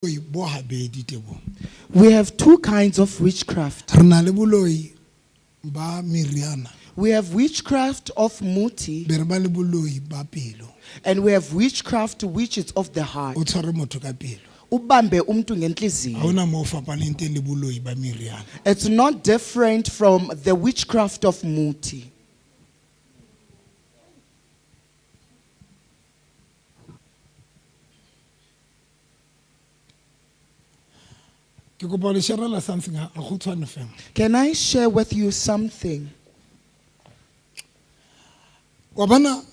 We have two kinds of witchcraft. We have witchcraft of muti, and we have witchcraft which is of the heart. Ubambe umntu ngenhliziyo. It's not different from the witchcraft of muti. Can I share with you something? Wabana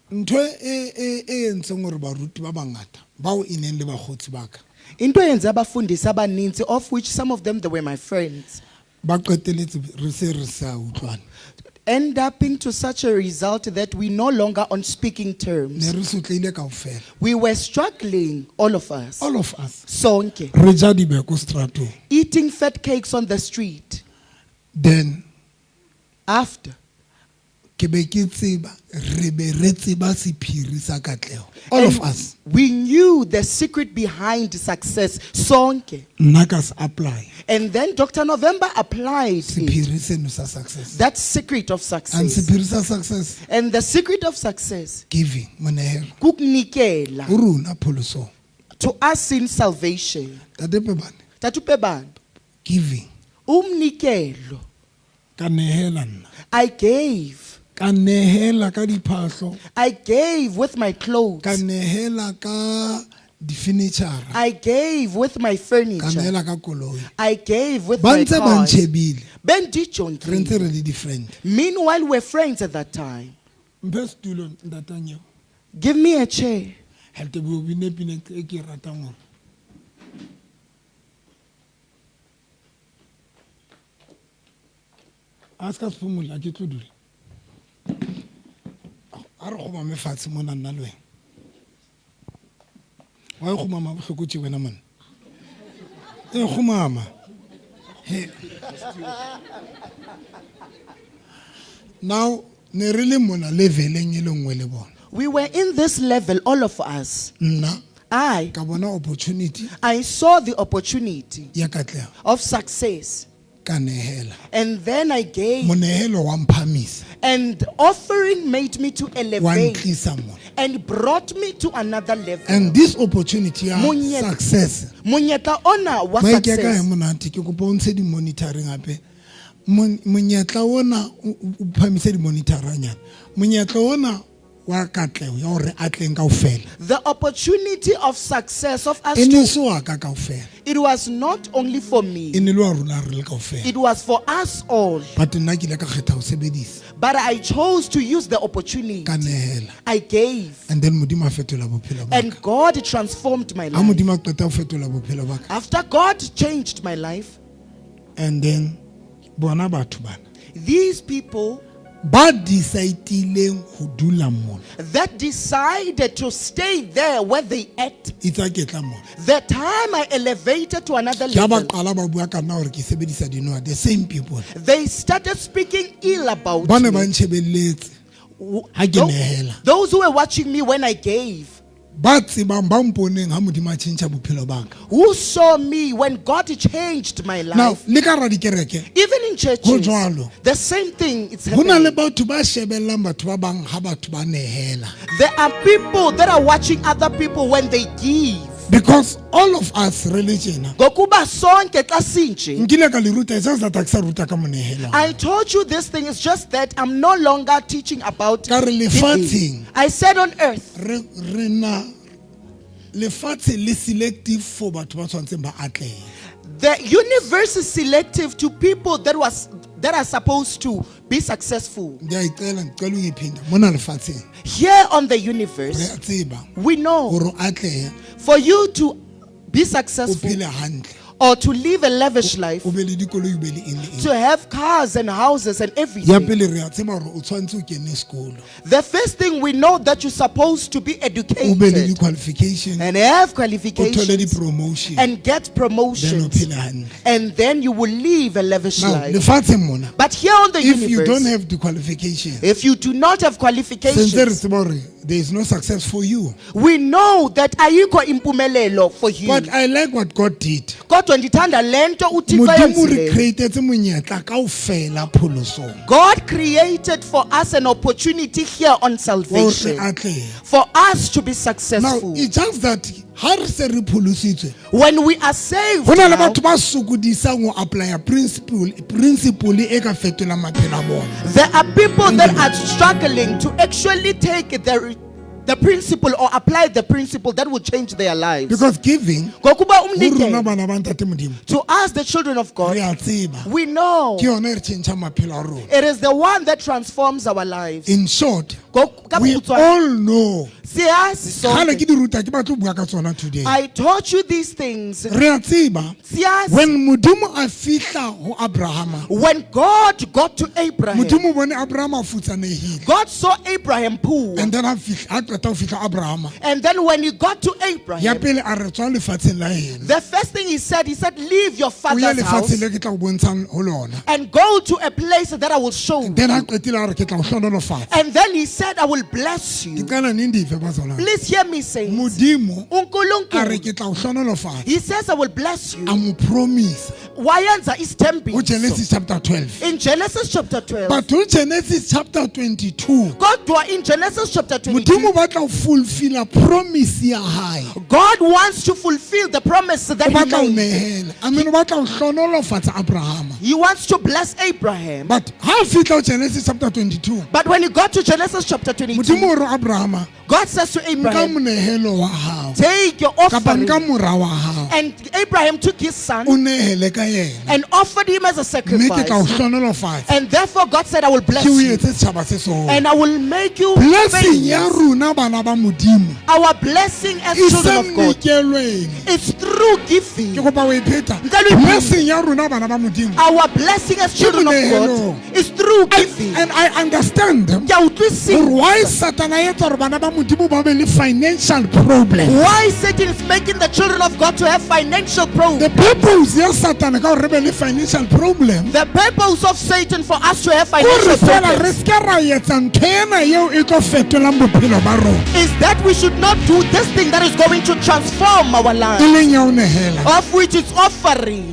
into yenza abafundisi abaninzi, of which some of them they were my friends, end up into such a result that we no longer on speaking terms. We were struggling, all of us. Sonke. Eating fat cakes on the street. Then after, all of us, we knew the secret behind success. Sonke. Apply. And then Dr. November applied that secret of success. And the secret of success, giving, kuknikela, to us in salvation. Giving. Umnikelo. I gave. I gave with my clothes. I gave with my furniture. I gave with my cars. Really different. Meanwhile, we're friends at that time. Give me a chair. Ask us for more. Like you to do. Why mama kuchi wena man? Mama. Now, we were in this level, all of us. I saw the opportunity of success. And then I gave. And offering made me to elevate and brought me to another level. And this opportunity success. Munyeta ona was success. Monitoring ape. Munyeta ona upamisedi monitoranya. Munyeta ona the opportunity of success of us it was not only for me, it was for us all. But I chose to use the opportunity. I gave. And then and God transformed my life. After God changed my life, and then these people that decided to stay there where they ate. The time I elevated to another level, the same people, they started speaking ill about me. Those who were watching me when I gave, who saw me when God changed my life. Now, even in churches, the same thing is happening. There are people that are watching other people when they give. Because all of us religion. I told you this thing is just that I'm no longer teaching about giving. I said on earth, the universe is selective to people that are supposed to be successful. Here on the universe, we know for you to be successful or to live a lavish life, to have cars and houses and everything, the first thing we know that you're supposed to be educated and have qualifications and get promotions, and then you will live a lavish life. But here on the universe, if you don't have the qualification, if you do not have qualifications, there is no success for you. We know that ayikho impumelelo for you. But I like what God did. Kodwa ndithanda lento uThixo Modimo re yenzile. created monyetla kaofela pholosong. God created for us an opportunity here on salvation for us to be Now successful. it's just that ha re se re pholositswe, When we are saved ho na le now, batho ba sokodisang ho apply principle e ka fetola maphelo a bona. there are people that are struggling to actually take the principle or apply the principle that will change their lives. Because giving, Ngokuba ho rona umnikelo, bana ba Ntate Modimo, to us the children of re God, a tseba we know ke yona e re tjhentjha maphelo a rona. it is the one that transforms our lives. In short, Ka we bokgutshwane, all know. siyazi Kgale sonke. ke di ruta ke batlo bua ka tsona today. I taught you these things. Re a tseba Siyazi, when Modimo a fihla ho Abraham, when God got to Abraham, Modimo bone Abraham a futsanehile. God saw Abraham poor. And then a qeta ho fihla Abraham, And then when he got to ya Abraham, pele a re tswa lefatsheng la heno. the first thing he said, leave your O ya father's house lefatsheng le ke tla o bontshang ho lona. and go to a place that I will show you. Then a qetile a re ke tla o hlonolofatsa. And then he said, I will bless Ke you. qala neng dife ba tsona? Please hear me say, Modimo a re uNkulunkulu, ke tla o hlonolofatsa. he says, I will bless A you. mo promise Wayenza ho isithembiso. Genesis chapter 12. In Genesis chapter 12. But ho Genesis chapter 22, Kodwa in Genesis chapter 22, Modimo ba tla fulfill a promise ya hae. God wants to fulfill the promise that O batla o he made. nehela. I mean, o batla o hlonolofatsa Abraham. He wants to bless Abraham. But ha fihla ho Genesis chapter 22, But when he got to Genesis chapter 22, Modimo o re Abraham, God says to nka Abraham, monehelo wa hao take your kapa offering. nka mora wa hao And Abraham took his son o nehele ka yena, and offered him as a mme ke tla o sacrifice. hlonolofatsa And therefore God said, I will bless ke o you. etse setjhaba se seholo. And I will make you Blessing ya famous. rona bana ba Modimo Our blessing as e children of God, semnikelweng. it's through Ke giving. kopa o e pheta. Nka le iphetha. Blessing ya rona bana ba Modimo. Our blessing as children of God is through giving. And I understand Ke a utlwisisa why Satan a etsa hore bana ba Modimo ba be le financial problem. why Satan is making the children of God to have financial The problems. purpose ya Satan ka hore re be le financial problem. The purpose of Satan for us to have Ke financial hore fela re problems ska ra etsa ntho ena eo e tlo fetolang bophelo ba rona. is that we should not do this thing that is going to transform our E lives, leng ya ho nehela. of which is offering.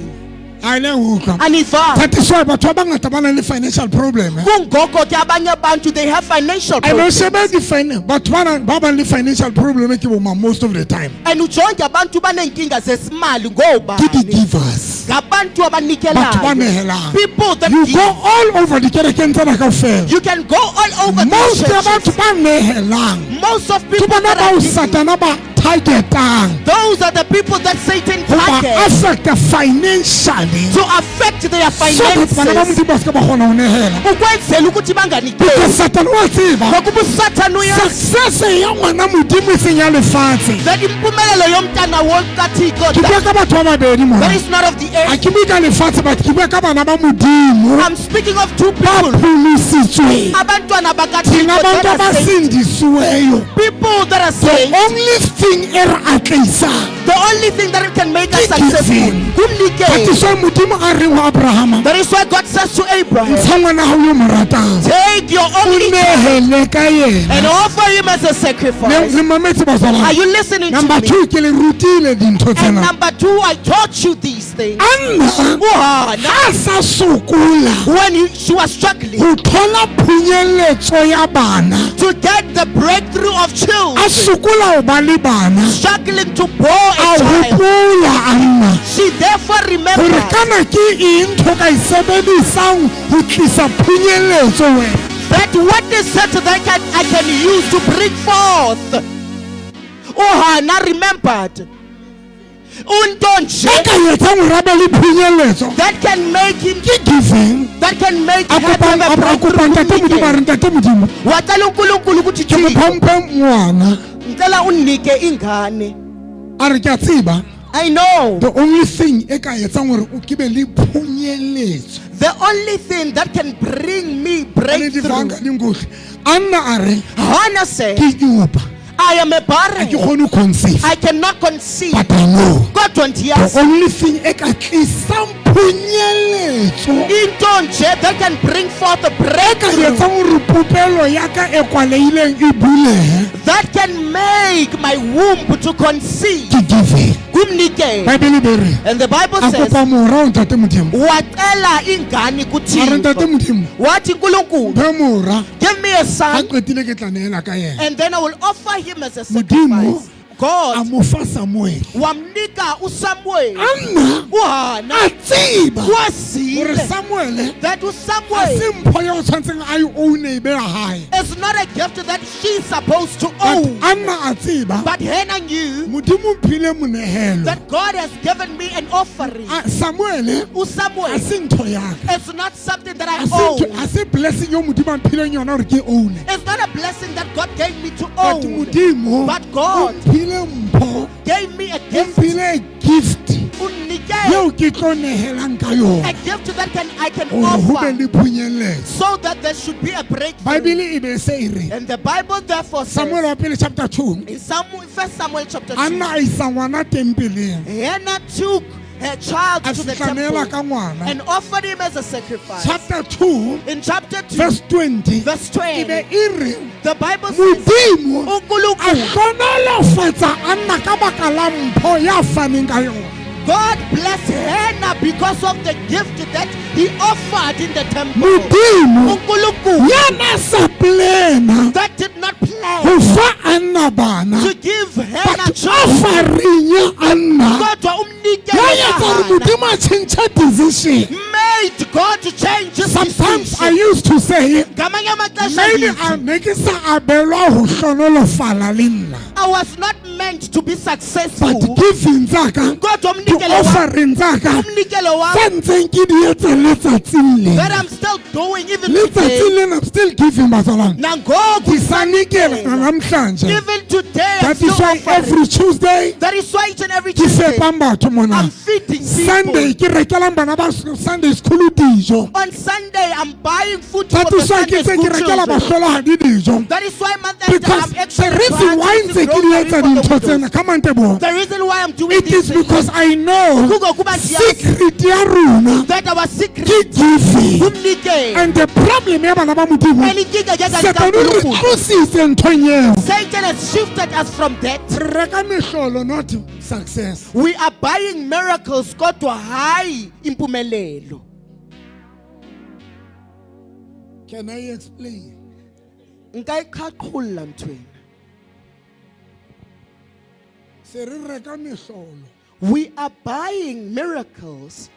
A le utlwa. Aniva. That is why batho ba bangata ba na le financial problem. Kungoko ke abanye abantu, they have financial And problems. batho ba bang le financial problem ke bo most of the time. And ujonge abantu banenkinga zesimali Ke ngobani. di-givers. Ngabantu Batho ba abanikelayo. nehelang. People that You give. go all over dikerekeng tsena kaofela. You can go all over the Most ya batho churches. ba nehelang Most of ke people bona that ba are o giving, Satana ba targetang those are the people that Satan ho ba targets affecta financially. to affect their So that bana ba finances. Modimo ba ska ba kgona ho nehela. Ukwenzela ukuthi Because banganikeli. Satan wa tseba Ngokuba uSathane uyazi success ya ngwana Modimo e seng ya lefatshe. that impumelelo yomntana wokaThixo, Ke bua ka batho ba babedi that mona. is not of the A earth. ke bue ka lefatshe but ke bua ka bana ba Modimo I'm speaking of two ba people. pholositsweng. Abantwana Thina bakaThixo bantu that are saved. abasindisiweyo. People that are The saved. only thing e re atleisang The only thing that can make us Ke successful. giving. That Kumnikeli. is why Modimo a reng ho Abraham, That is why God says to Abraham, ntsha ngwana hao yo mo ratang, take your o only child nehele ka yena. and offer him as a Le sacrifice. re mametse Are bazalwane. you listening to Number me? 2 ke le rutile dintho And tsena. number two, I taught you these things. Anna Uhana, ha a sa sokola when she was struggling ho thola phunyeletso ya bana, to get the breakthrough of a children, sokola ho ba le bana, struggling to bore a a child, hopola Anna she therefore hore remembered kana ke eng ntho ka e sebedisang ho tlisa phunyeletso wena. that what is it that I can use to bring forth. Uhana remembered. Untonje E ka etsang hore a be le phunyeletso that can make him, ke giving. that can make A him have kopang a a kopang Ntate Modimo, breakthrough. a re Ntate Modimo Wacela uNkulunkulu ukuthi ke mo Thixo, phampe ngwana. ngicela unike ingane. A re ke a tseba I know the only thing e ka etsang hore o ke be le phunyeletso the only thing that can bring me le breakthrough. divanga dingohle. Anna a re Hannah said, ke iupa I am a a ke barren. kgone ho conceive I cannot conceive. but I know Kodwa the ndiyazi only thing e ka tlisang into nje that can bring forth a breakthrough, that can make my womb to conceive. And the Bible says, wacela ingane kuThixo, wathi uNkulunkulu, give me a son, and then I will offer him as a sacrifice. God wamnika uSamuel, uHana, wazile that uSamuel is not a gift that she's supposed to own, but Hannah knew that God has given me an offering. uSamuel is not something that I own. It's not a blessing that God gave me to own, but God gave me a gift. A gift that I can offer, so that there should be a breakthrough. And the Bible therefore says in 1 Samuel chapter 2, Hannah took her child to the temple and offered him as a sacrifice. Chapter 2, in chapter 2, verse 20, the Bible says, God bless Hannah because of the gift that he offered in the temple. That did not plan to give Hannah children. Made God to change his Sometimes decision. I used to say, maybe I was not meant to be successful, but giving to offering that I'm still doing even today. I'm still giving Even today, that is why every Tuesday that is why each and every Tuesday I'm feeding people. Sunday school dijo. On Sunday I'm buying food for That the is why Sunday school children. That is why because I'm actually the reason why the reason why I'm doing it this is because I know secret that our secret giving. And the problem Satan has shifted us from that. Not success. We are buying miracles kodwa hayi impumelelo. Can I explain? Ngayikaqhula mthweni. We are buying miracles,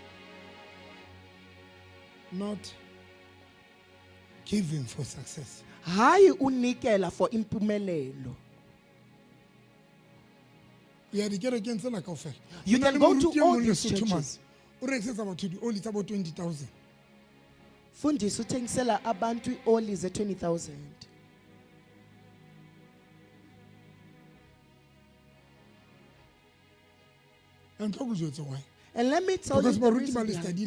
not giving for success. hayi unikela for impumelelo. You can go to all these churches. About 20,000. Fundisa uthengisela abantu ioli ze 20,000. And why? And let me tell you because the reason behind.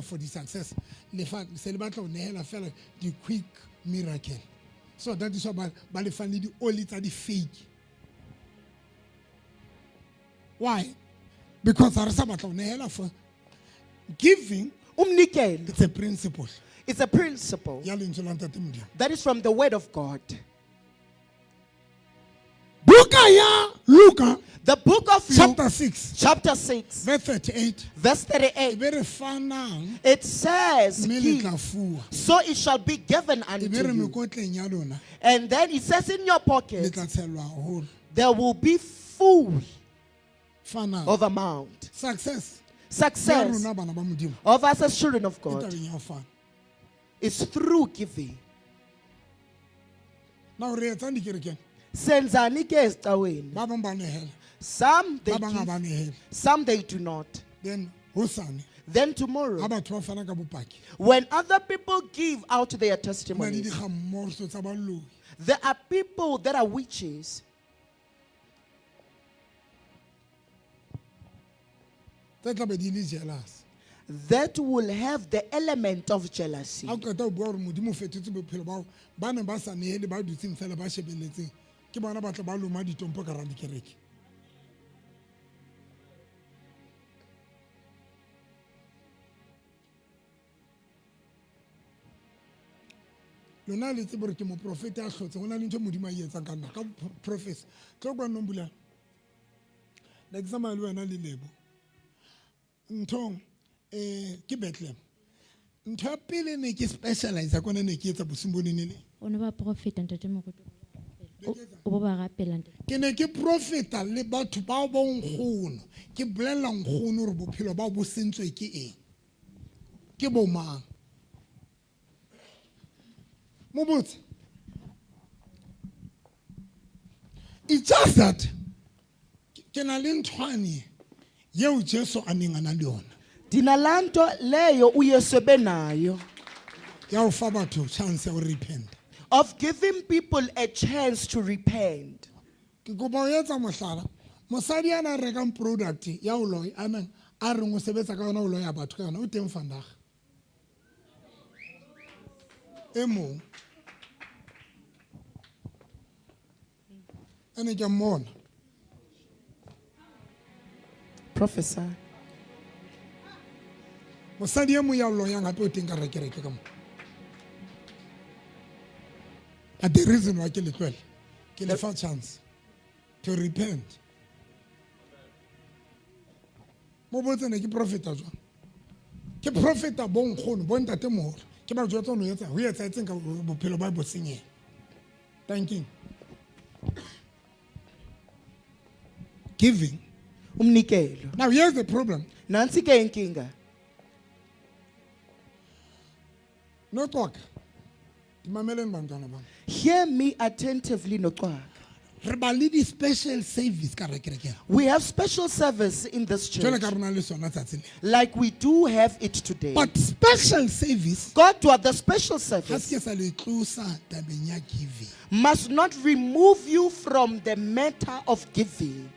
For the success, the quick miracle. So that is why the only the fake. Why? Because for giving, it's a principle. It's a principle that is from the word of God. Luca, the book of Luke, chapter 6, verse 38. Verse 38. It says, so it shall be given unto you. And then it says in your pocket, there will be full of amount. Success of us as children of God is through giving. Now, Senzani ke ezicaweni. Some they give, some they do not. Then tomorrow, when other people give out their testimonies, there are people that are witches. That will have the element of jealousy. lona le tsebe gore ke moprofete a hlotse go na le ntho modimo a etsang ka nna ka professor tlo kwa nombula le exama le wena le lebo ntho ke Bethlehem ntho ya pele ne ke specialize ka ne ke etsa bosimbone ne ona ba profeta ntate mo o ba rapela ntate ke ne ke profeta le batho ba nkgono ke bolela nkgono re bophelo ba bo sentswe ke eng ke bo mang mo botse it's just that ke na le nthwane yeo Jesu a neng a na le yona Dinalanto leyo uYesu benayo ya o fa batho chance ya go repent of giving people a chance to repent. ke go ba etsa mohlala mosadi ana rekang product ya o loy amen a re ngo sebetsa ka yona o loya batho ka yona o teng vandag emo ene ke mona Professor. mosadi emo ya loya ngape o teng ka rekereke ka mo but the reason why ke le tlwele ke le fa chance to repent mo botsene ke profeta jwa ke profeta bonkgono bo ntate moholo ke ba jwetsa no etsa ho etsa etseng ka bophelo ba bo senye thanking giving Umnikelo. now here's the problem Nansi ke inkinga. no talk dimameleng bantwana bana Hear me attentively noXwaka. re ba le di special service ka rekereke We have special service in this jwale church ka rena le sona tsatsi le like we do have it today. but special service God to have the special ha service se ke sa le tlosa tabeng ya giving must not remove you from the matter of giving.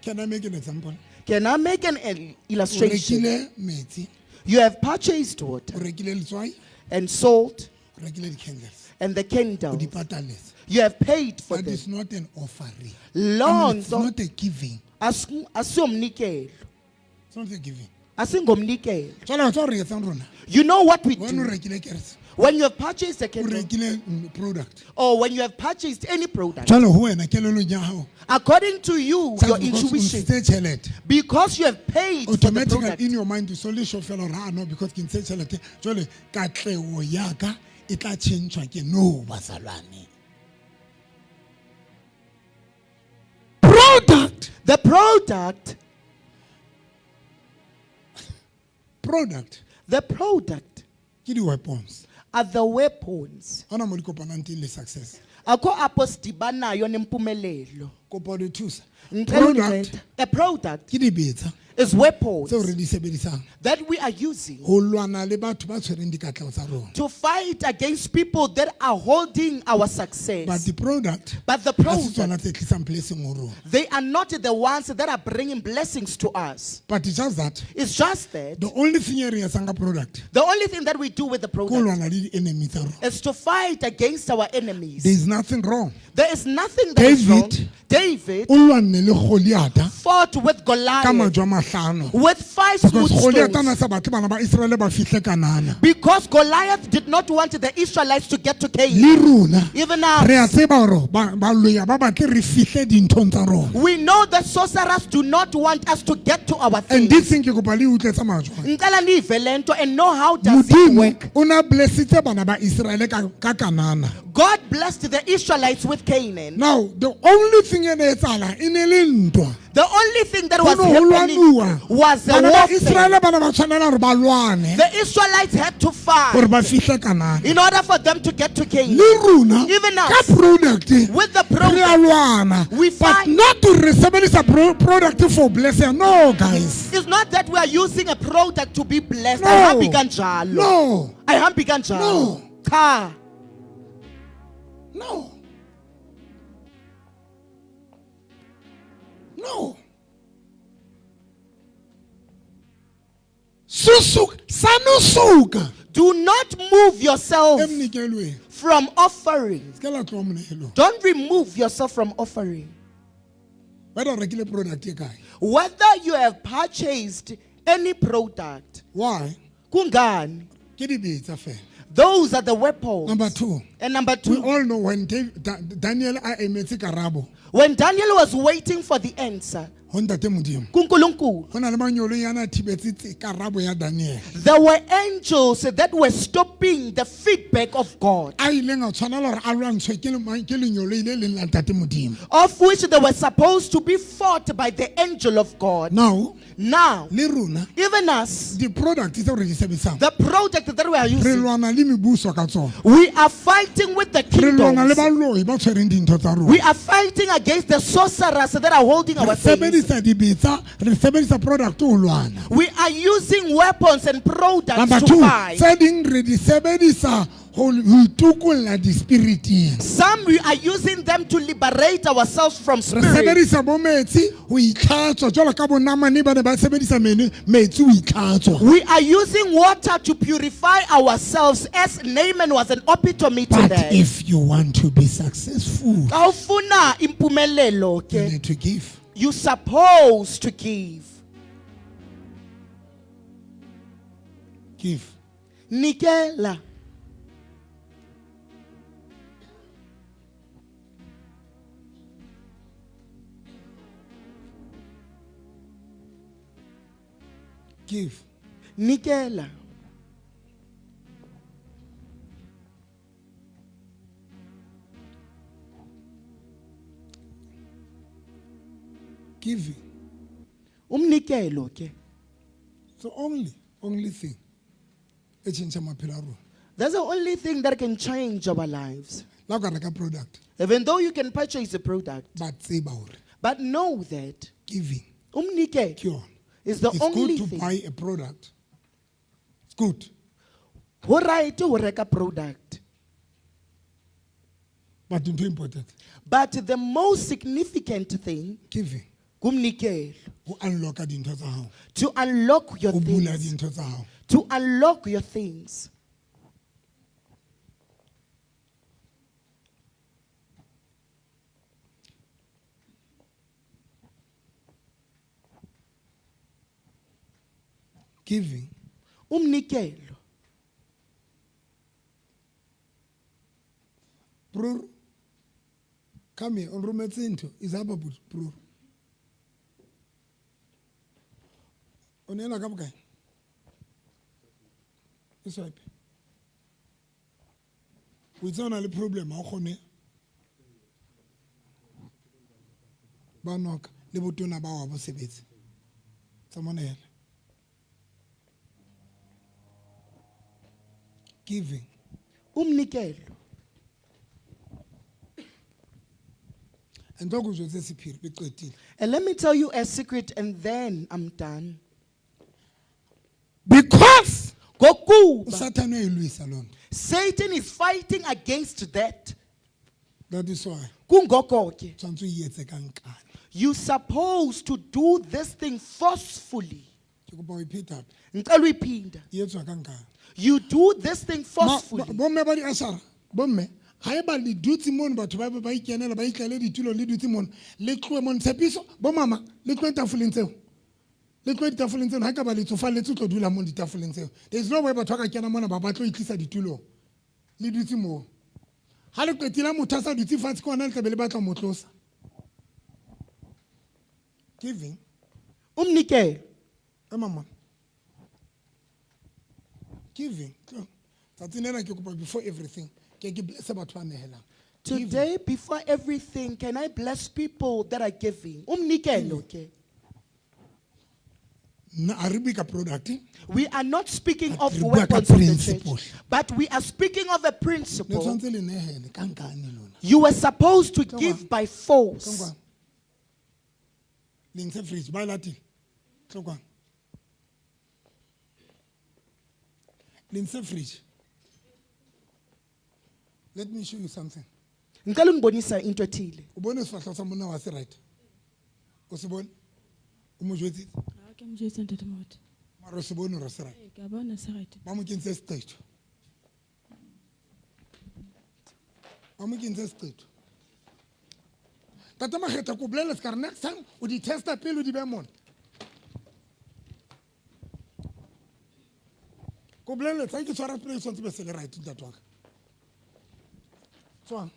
can I make an example Can I make an o illustration? rekile metsi You have purchased o water rekile letswai and salt o rekile di-candles and the o candles. di pataletse You have paid for but them. it's not an offering Loo it's nto not a giving asiyomnikelo, it's not a giving asingomnikelo. jwale wa tsa re etsang rona You know what we when o do rekile kerese when you have purchased a o candle rekile product or when you have purchased any product. jwale ho wena kelelong ya hao According to you, your intuition, ntse tšhelete because you have paid for the automatically product, in your mind so le shofela ra no because ke ntse tšhelete jwale katlego ya ka e tla tšhentšhwa ke no bazalwane product the product ke di-weapons are the weapons. ga ona mo di kopanang teng le success Akho apho sidibanayo nempumelelo. kopa di thusa Ngicela product uncede. A product ke dibetsa is weapons tseo re di sebedisang that we are using go lwana le batho ba tshwereng dikatlego tsa rona to fight against people that are holding our but success. the product But the ga se product, tsona tse tlisang blessing go rona they are not the ones that are bringing blessings to us. but it's just that It's just that the only thing e re etsang ka product the only thing that we do with the ke go product lwana le di-enemy tsa rona is to fight against our enemies. there is nothing wrong There is nothing that is wrong. David o lwanne le Goliata fought with ka Goliath majwa mahlano with 5 smooth because Goliata ana stones sa batle bana ba Israele ba fihle Kanana because Goliath did not want the Israelites to get to Canaan. le rona Even now, re a tseba hore ba loya ba batle re fihle dinthong tsa rona we know that sorcerers do not want us to get to our and things. this thing ke kopa le utlwe tsa majwa Ngicela nive lento and know how does it modimo work. o na blessitse bana ba Israele ka Kanana God blessed the Israelites with Canaan. now the only thing e ne etsala e ne le ntwa The only thing that was Ho no ho happening lwanuwa. was a bana ba warfare. Israele bana ba tshwanela hore ba lwane The Israelites had to hore fight ba fihle Kanana in order for them to get to Canaan. le rona Even us, ka product with the re a product, lwana we but fight. not to re sebedisa product for blessing no guys It's not that we are using a product to be blessed. No. Ayihambi kanjalo. no Ayihambi kanjalo. No. Cha. no no sanusuka Do not move yourself emnikelweni from offering. ke la tloa monehelo Don't remove yourself from offering. wena o rekile product e kae Whether you have purchased any product, why kungani? ke dibetsa fela Those are the weapons. Number 2. And number We 2, all know when Daniel a emetse karabo. when Daniel was waiting for the answer, Ho ntate Modimo. kuNkulunkulu, Ho na le manyolo yana thibetse karabo ya Daniel. there were angels that were stopping the feedback of God, A ileng a tshwanela hore a lwantshwe ke lenyolo ile leng la ntate Modimo. of which they were supposed to be fought by the angel of God. Now, Now, le rona even us, the product tse re di sebetsang. the project that we are Re using, lwana le mebuso ka tsona. we are fighting with the Re lwana le kingdoms. baloi ba tshwereng dintho tsa rona. We are fighting against the sorcerers that are holding our Re things. sebedisa dibetsa, re sebedisa product ho lwana. We are using weapons and products Number to 2, fight. tse ding re di sebedisa ho itukolla di-spiriting. Some we are using them to liberate ourselves from Re spirit. sebedisa bo metsi ho itlhatswa jwalo ka bonamane ba ne ba sebedisa metsi ho itlhatswa. We are using water to purify ourselves, as Naaman was an epitome to But that. if you want to be successful, Xa ufuna impumelelo you ke, need to give. you're supposed to give. Give. Nikela. Give. Nikela. Giving. Umnikelo ke. So only thing. E change maphelo a rona. That's the only thing that can change our lives. La o ka reka product, Even though you can purchase a product, but tseba hore but know that giving umnikelo ke yona. is the It's only good to thing. buy a product. It's good. Ho right ho reka product. But into important. But the most significant thing, Giving. kumnikelo, Ho unlocka dintho tsa hao. to unlock your Ho bula things. dintho tsa hao. To unlock your things. Giving. Umnikelo. Bror. Come here. On rometse ntho. Is up about bror. O ne la ka bokae? E swipe. O itse o na le problem ha o kgone. Ba noka le botona ba wa bo sebetse. Tsamonela. Giving. Umnikelo. And talk with Joseph Sipir, beqedile. And let me tell you a secret and then I'm done. Because Gokuba, Satan uyilwisa lona. Satan is fighting against that. That is why Kungoko ke. tshwantse o etse ka nkane. You're supposed to do this thing forcefully. Ke kopa o ipheta hape. Ngicela uyiphinda. E etswa ka nkane. You do this thing forcefully. Bomme ba di ashara, bomme ha eba le dutse mono batho ba ba ikenela ba itlele ditulo le dutse mono le tloe mono tshepiso bo mama le tloe tafoleng tseo. Le tloe ditafoleng tseo ha ka ba le tsofalletse tlo dula mono ditafoleng tseo. There is no way batho ba ka kena mona ba tlo itlisa ditulong. Le dutse mono. Ha le qetile motho a sa dutse fatshe kona le tlabe le batla mo tlosa. Giving. Umnikelo. Mama. Giving. Before everything. Today, before everything, can I bless people that are giving? Umnikelo ke. Product. We are not speaking of re bua ka weapons of the principle. church, but we are speaking of a principle. You were supposed to give by force. Let me show you something. Ngicela ungibonisa into ethile. Ubone isifahla sa monna wa se right. O se bone? O mo jwetse? Ha ke mo jwetsa ntate Moruti. Mara o se bone re se right. Ee, ke a bona se right. Ba mo kentse stage. Ba mo kentse stage. Tata Mageta ko bolela ska next time o di testa pele o di be mona. Ko Go blend it. Thank you, Sarah. Please, want to be right in that work. So,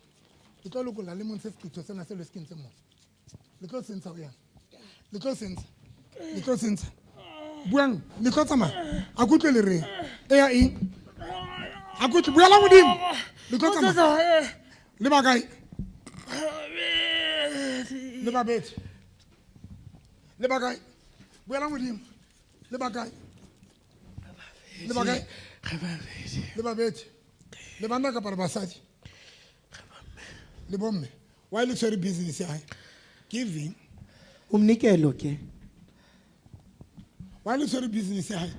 it all look like lemon says to send us the skin some more. Little sense of little sense. Little sense. Buang, little sama. I could tell you. Ea in. I could be along with him. Little sama. Liba guy. Liba bed. Liba guy. Be along with him. Liba guy. Liba guy. Liba bed. Liba naka para basadi. Libomme. Why look very business here? Giving. Umnikelo ke. Why look very business here?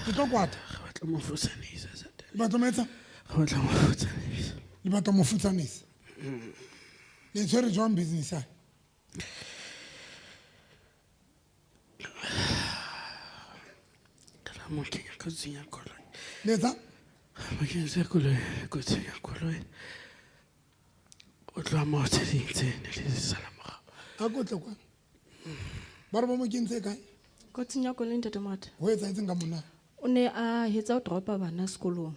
You talk what? Libatometa. Libatomofutanis. There's very joint business here. Leza. Makenze kulo kutsinya kulo. Otla motse dintse ne le salama. Akotla kwa. Barabo mo kentse kae? Kotsinya ko le ntate motho. Ho etsa etseng ka mona? O ne a hetsa o dropa bana sekolong.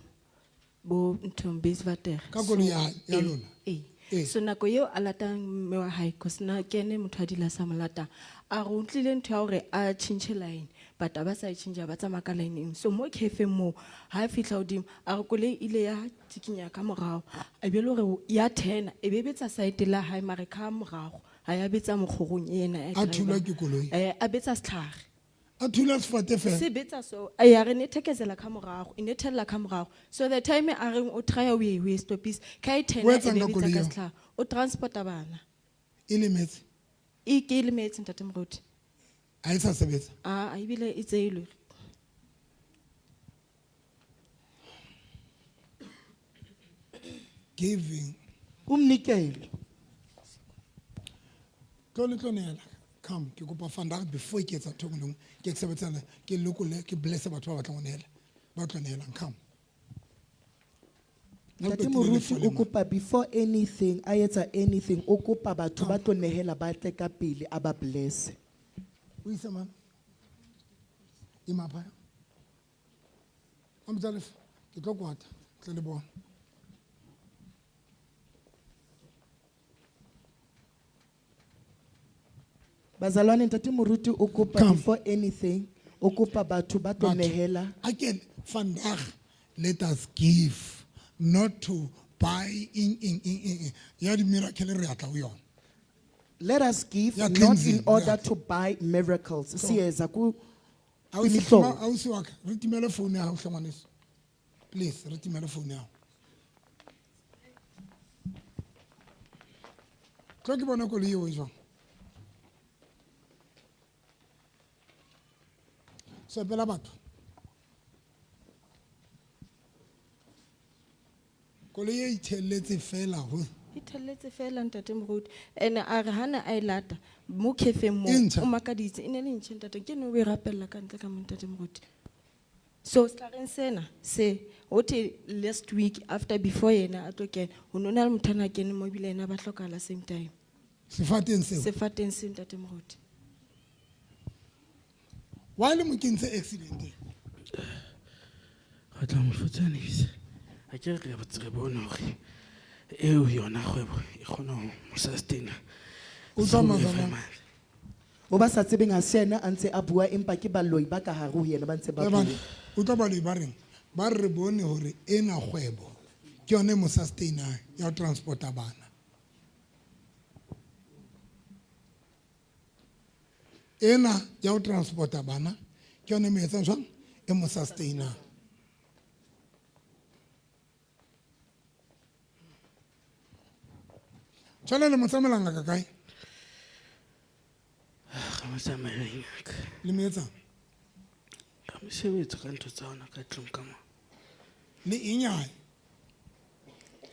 Bo Ntombezi Vatere. Ka kolo ya lona. So nako eo a latang mme wa hae ko sna kene motho a dila sa molata. A go ntlile ntho ya hore a change line. But ba sa change ba tsa maka line. So mo cafe mo ha fitla odimo a re kole ile ya tikinya ka morao. A be le hore ya 10 e be betsa side la hae mare ka morao. Ha ya betsa mogogong ena. A thula ke koloi. A betsa setlhare. A thula sefate fela. Se betsa so a ya re ne thekezela ka morago ine thella ka morago so the time a re o try we stopis kai 10 Wa etsa e be nako betsa le ka eo? setlhare o transporta bana Ile metse. e ke le metse ntate mroti A etsa sebetsa. a ibile e tseilwe Giving. Umnikelo. Tlonela. Come, ke kopa fanda before ke etsa thongolong ke sebetsana ke lokole ke bless batho ba batlang nela. Ba tlonela come. Ntate Moruti o kopa before anything, ayetsa anything, o kopa batho ba tlo nehela ba tle ka pele a ba bless. O isa man. Imapa. Amzalef, ke tlo kwata, tle le bona. Bazalwane Ntate Moruti o kopa Come. before anything, o kopa batho ba tlo nehela. Again, vandaag, let us give, not to buy in. Ya di miracle re atla o yona. Let us give, Yeah, not cleansing, in order yeah. to buy miracles. Siyeza ku Ausi wa ka, re timele phone ya hao hlongwaneso. Please, re timele phone ya hao. Tlo ke bona koloi eo e jwang. Sepela batho. Koloi e itheletse fela ho. e thelletse fela ntate mroti ene a re hana a ilata mo cafe mo E ntjha. o makaditse ine le ntse ntate ke no we rapella ka ntle ka mo ntate mroti so skareng sena se ote last week after before yena a tlo kena ho nona le mothana kene mo bile yena ba hlokala same time Sefateng seo. se fateng se ntate mroti Wa le mo kentse accident. Ga tla mo futsanisa. A ke re re bona hore eo yona kgwebo e kgona ho sustain. O tsamaya. o ba sa tsebeng a sena a ntse a bua empa ke baloi ba ka hare ho yena ba ntse ba bua. O tla ba le ba reng ba re bone hore ena kgwebo ke yone mo sustainer ya ho transporta bana. Ena ya ho transporta bana ke yone mo etsa jwang e mo sustainer. Tshwana le motsamelanga ka kae Ga mo tsamaeleng ka. le metsa Ga mo sebetsa ka ntho tsa ona ka tlong ka mo. le inyane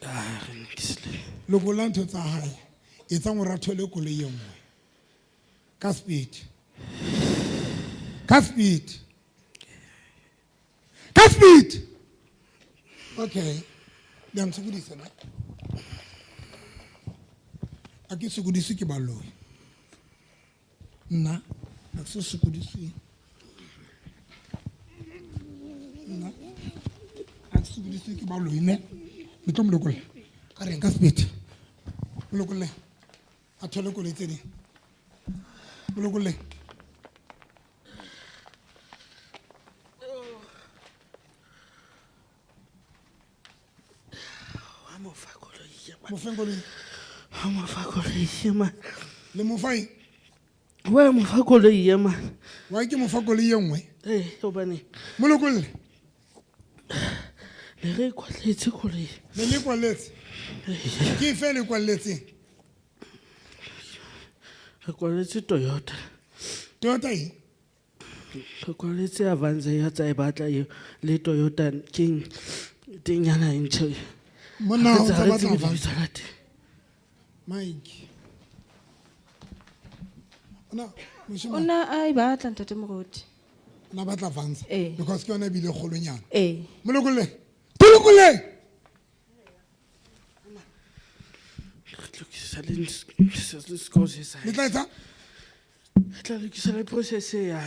Re nkisile. loko la ntho tsa hae etsa ngora thole koloi e nngwe ka speed okay le ntshukudisa na a ke sukudisi ke baloi nna a ke sukudisi sokodise ke baloi ne le tlo molokole ka reng ka sepete molokole a thole koloi tse ding molokole mo feng koloi mo fa koloi ye man le mo fa eng wa mo fa koloi ye man wa ke mo fa koloi ye nngwe hobane molokole le re kwatletse koloi le kwaletse ke fe le kwaletseng re kwaletse Toyota eng re kwaletse Avanza ya tsa e batla eo le Toyota King tenyana e ntšha monna o tsa batla lebitso la teng. Mike ona ona a e batla ntate mogodi na batla Avanza because ke yona e bile kgolonyana molokole le tla etsa tla lokisa le process ya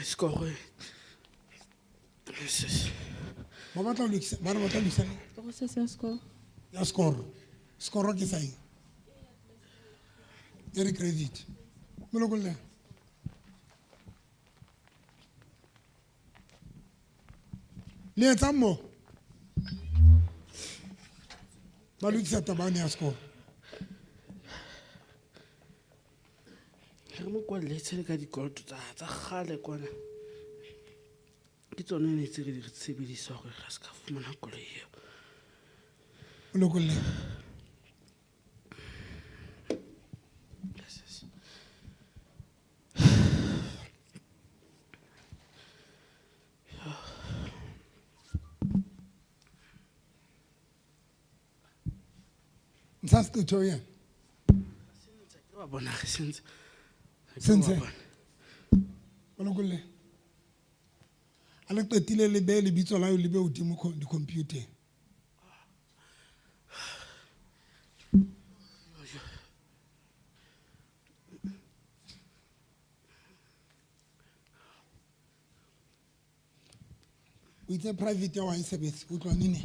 score ba batla ho lokisa ba re batla ho lokisa process ya score ya score ke saeng ya di credit molokole le etsa mo ba lokisa tabane ya score re mo kwalletse le ka dikoloto tsa kgale kwana ke tsone ne tse re di sebedisa gore ga se ka fumana koloi eo molokole ntsha seqetho yena wa bona ge sentse sentse molokole a le qetile le be lebitso la yo le be hodimo dikhomputeng o itse private ya wa e sebetse o tloa nene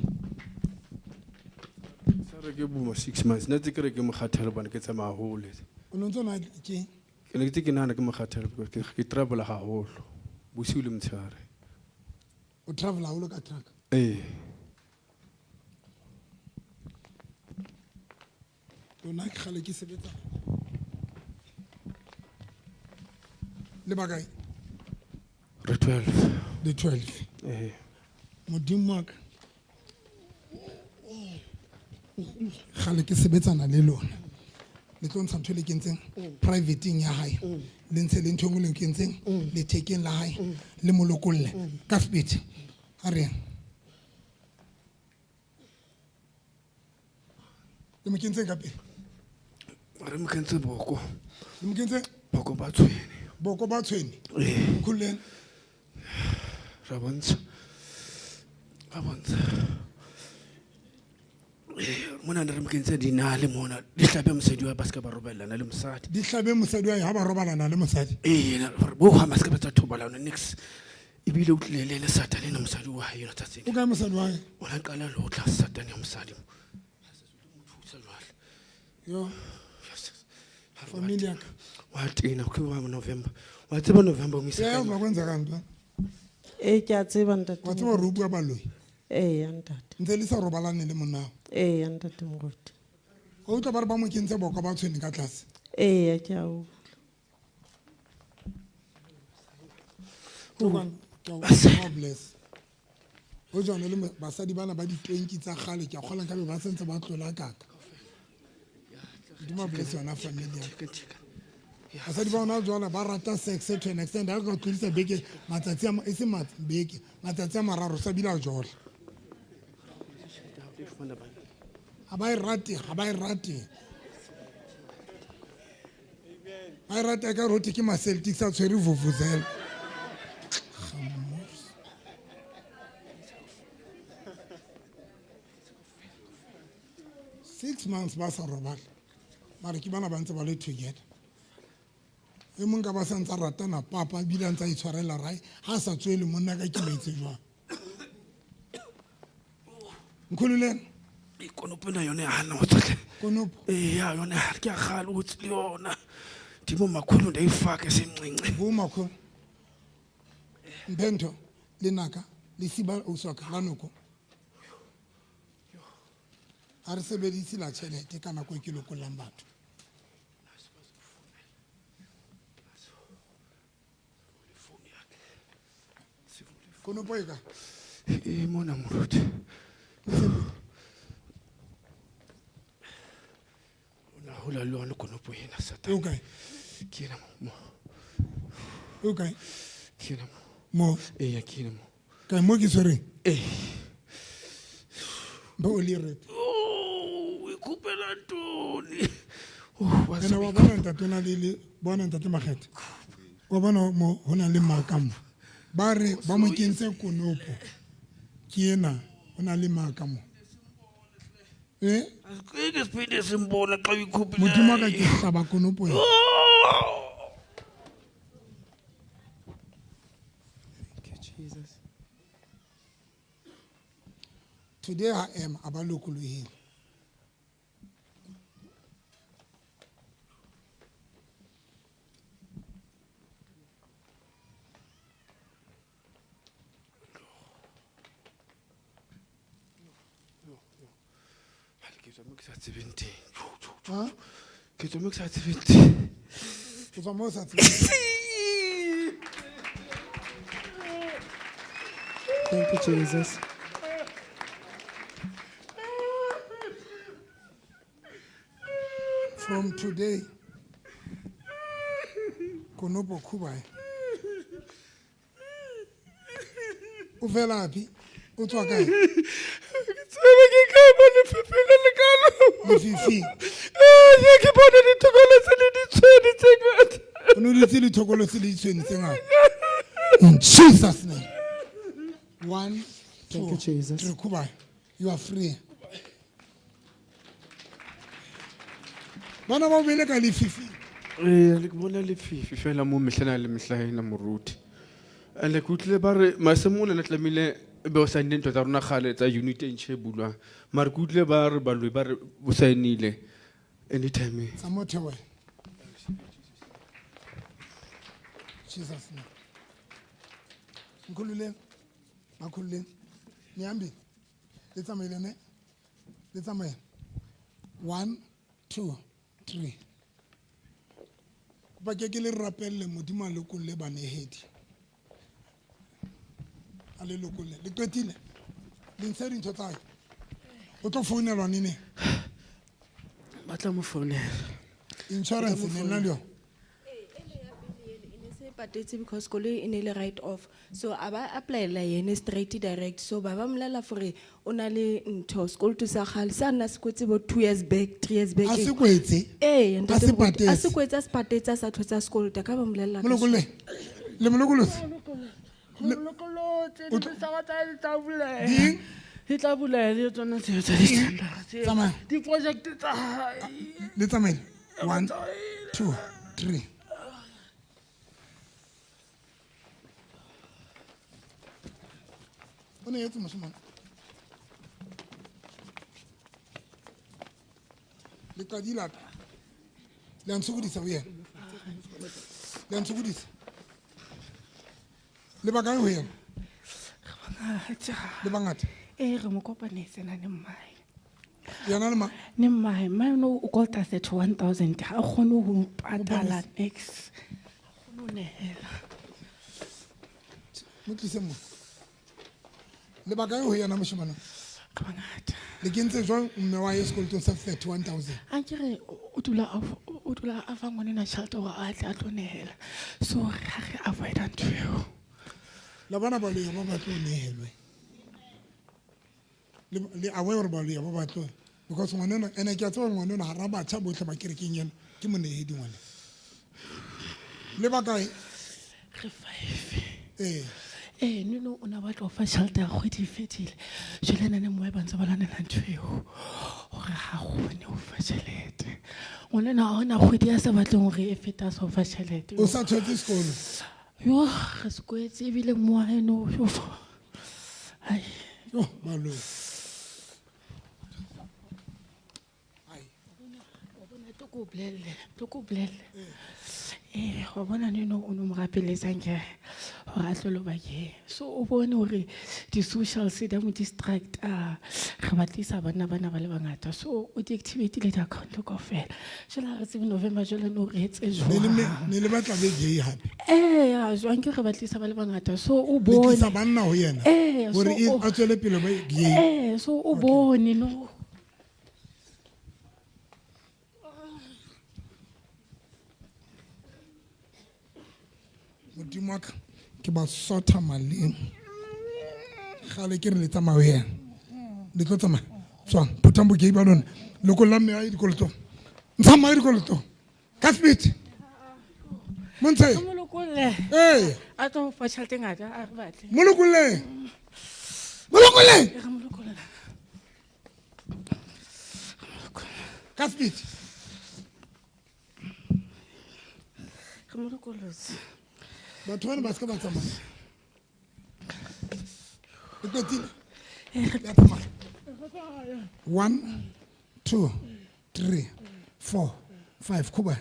Sare ke buma 6 months nna tse ke re ke mokgathelo bana ke tsamaya hole o no ntse na ke ke ne ke nana ke mokgathelo because ke travel haholo bosiu le motshehare o travel haholo ka truck lona ke gale ke sebetsa le bakae re 12 the 12 modimo wa ka gale ke sebetsana le lona le tlo ntsha ntho le kentseng privateing ya hae le ntse le ntho ngwe le kentseng le thekeng la hae le molokolle ka sepete a re le mo kentseng ka pele re mo kentse boko le mo kentseng boko ba tshwene boko ba tshwene khuleng ra bontsha mona re mo kentse dinale mona di hlabe mosadi wa ba ska ba robellana le mosadi di hlabe mosadi wa ha ba robalana le mosadi bo ha ba ska ba tsa thobalano next ibile o tlile le satane le mosadi wa hae yona tsatseng o ka mosadi wa hae o la qala le o tla satane ya mosadi yo familia wa tena ke wa November wa tseba November mo ya ba kwenza kanti ke a tseba ntate wa tseba re bua baloi ya ntate ntse le sa robalane le monao ya ntate mogodi o tla ba re ba mo kentse boko ba tshwene ka tlase ya ke a o bless o jona le basadi bana ba di 20 tsa gale ke a kgola ka be ba sentse ba tlola kaka dima bless yona familia basadi ba ona jona ba rata sex to an extent ha ka tlisa beke matsatsi a ese beke matsatsi a mararo sa bila jola ha ba e rate ba e rate ka roti ke ma Celtics a tshwere vuvuzela 6 months ba sa robala mara ke bana ba ntse ba le together e mong ka ba sa ntse ratana papa bila ntse a itshwarela rai ha sa tswele monna ka ke metse jwa nkhululeng ikonopo na yone ha na otsatle konopo ya yone ha ke a gale o tsile yona dimo makhulu ndayifaka esencinci bumakhulu mpento lenaka lesiba uswaka la noko a re sebedise la tšhelete ka nako e ke lokollang batho konopo e ka e mona moruti ona hola le yona konopo ena sata e kae ke ena mo e kae ke ena mo ya ke ena mo kae mo ke tshwereng eh ba o le rete o ikupela ntoni ena wa bona ntate na le bona ntate Makgethe wa bona mo hona le makamo ba re ba mo kentse konopo ke ena ona le makamo ke spinde simbona xa ikupela modimo ka ke hlaba konopo ena Jesus. today I am abalokolohile ke tsome ke sa tsebeng o tswa mo o sa tsebeng Thank you, Jesus. from today konopo khubae o fela phi o tswa kae tsebe ke kae mo lefefele le kalo lefifi ke bona ditokolo tse le ditshwene tse ngata o no ditse dithokolo tse le ditshwene tse ngata in Jesus name 1 Thank you, 2 Jesus. 3 khubae you are free bana ba bele ka lefifi le ke bona lefifi fela mo mehlana le mehlaena moruti le ke utlile ba re masemole na tlamile be o saenne ntho tsa rona gale tsa unit e ntšhe bulwa mare ke utlile ba re baloi ba re o saenile anytime sa motho we Jesus name nkhululeng bakhululeng nihambi letsamile ne letsamile 1 2 3 kuba ke le rapelle modimo a lokolle banehedi a le lokolle le qetile le ntse dintho tsa hae o tlo founelwa nene ba tla mo founela insurance ne nna le yona patetse because koloi e ne le right off so aba applyela yene straight direct so ba mlela for o na le ntho school to sa khale sa nna se kwetse bo 2 years back 3 years back a se kwetse a se patetse a se kwetse a se patetse sa thotsa school ta ka ba mlela molokole le molokolotse Lokolotse, di sa tsa di tla bulela. ding Di tla bulela le tsona tse tsa di standard. Tsamaya. Di project tsa hae. le tsamaile 1 2 3 o ne etse moshomane le qadila le a ntshokodisa ho yena le a ntshokodisa le ba kae ho yena le bangata re mo kopanetse na le mmae yena le ma ne mmae mmae no o kolta 31000 a kgone ho mpatala next a kgone ho nehela mo tlise mo le ba kae ho yena moshomane ka bangata le kentse jwang mme wa ye sekolotong sa 31000 a ke re o dula a fa ngwane na tšhelete gore a tle a tlo nehela so ga re avoida ntho eo la bana ba loya ba batlo nehelwe le awe gore ba loya ba batlo because ngwanena ene ke a tseba ngwanena ha ra batjha botlhe ba kerekeng yena ke monehedi ngwane le ba kae re 5 nno o na batla go fa tšhelete ya kgwedi e fedile jale nane moe ba ntse ba lanela ntho eo gore ga kgone go fa tšhelete ngwanena ga ona kgwedi ya se batleng gore e feta sa go fa tšhelete o sa thotse sekolo yo re se kwetse ebile moaeno yo ba loya Wa bona neno o no mo rapeletsang ke hore a tlolo bakeng. So o bone hore di-social se di a mo distracta re batlisa bana ba le bangata, so o deactivate-ile di-account kaofela. Jwale ha re tsebe November jwale no re etse jwang. ne le batla be gay hape Jwang ke re batlisa ba le bangata, so o le bone tlisa banna ho yena hore a tswele pele ba gay. so o bone no. Modimo wa ka ke ba sotha maleng gale ke re le tsamaya ho yena le tlo tsamaya tswang phutang bogei ba lona lokolla mme a ye dikolotong ntsha mme a ye dikolotong ka speed montshe Mo lokolle. ee A tlo fa tjhelete e ngata a re batle. mo lokolleng Ke re mo lokolle. ka speed Re mo lokollotse. batho bana ba se ka ba tsamaya e qetile ya tsamaya 1 2 3 4 5 khuba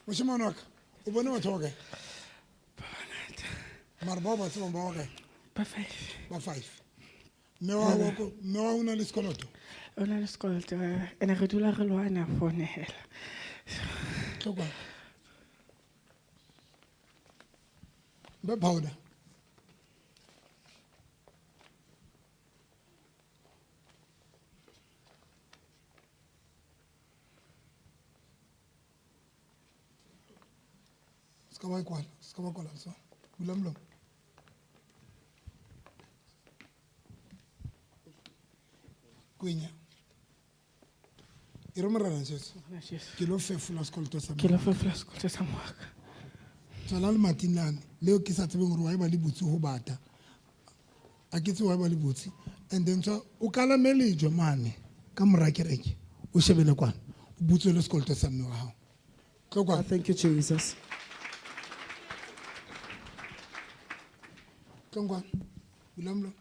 moshimane wa ka o bone batho ba kae mara bao ba tsebang ba wa kae Ba 5. ba 5 mme wa o na le sekoloto O na le sekoloto ene re dula re lwana phone hela. tlhokwa ba powder ska ba kwala so bula mlomo kwenya e re morana jesu ke lo fefola sekoloto sa Ke lo fa sekoloto sa moaka. tsala le matinane leo ke sa tsebeng gore wa e ba le botse ho bata a ke tse wa e ba le botse and then tswa o kalame lejo mane ka mora kereke o shebele kwana o butswe le sekoloto sa mme wa hao tlokwa Thank you, Jesus. tlongwa bulamlo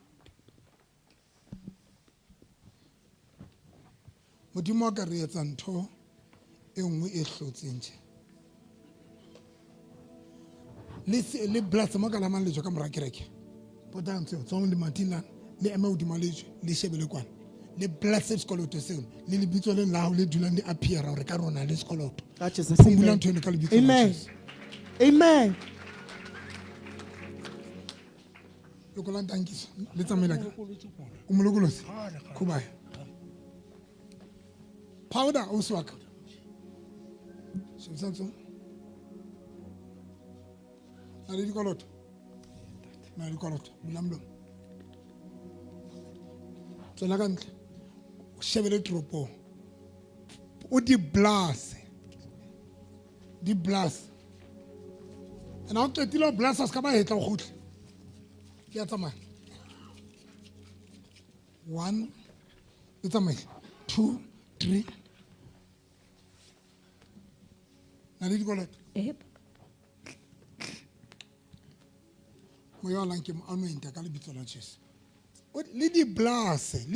modimo wa ka re etsa ntho e nngwe e hlotseng tje le blast mo ka lamang lejo ka mora kereke potang tseo tsong le matinana le ema hodima lejo le shebele kwana le blast sekoloto seo le lebitso le lao le dulang le appear hore ka rona le sekoloto That is the phumbula same. ntho eno ka lebitso la Amen. Jesu. Amen. lokolang tankiso le tsamaela ka o mo lokolose khubaya powder o swaka shemsantso na le dikoloto bulamlo tswela ka ntle o shebele toropong o di blase ena o qetile o blasa se ka ba hetla o kgutle ke a tsamaya 1 e tsamaile 2 3 na le dikoloto moya wa lang ke mo anointa ka lebitso la Jesu le di blase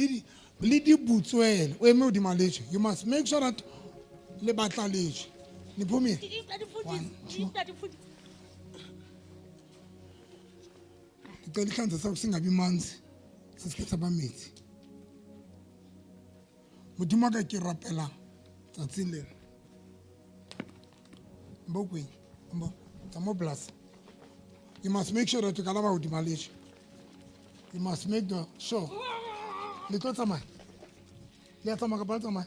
le di butswele o eme hodima lejo you must make sure that le batla lejo le phumile 1 2 dicela ihlanza sakho singabi manzi sesike saba metsi modimo ka ke rapela tsatsing lena mbokweng mbo tsamo blase you must make sure that you kalaba hodima lejo you must make sure le tlo tsamaya le a tsamaya ka tsamaya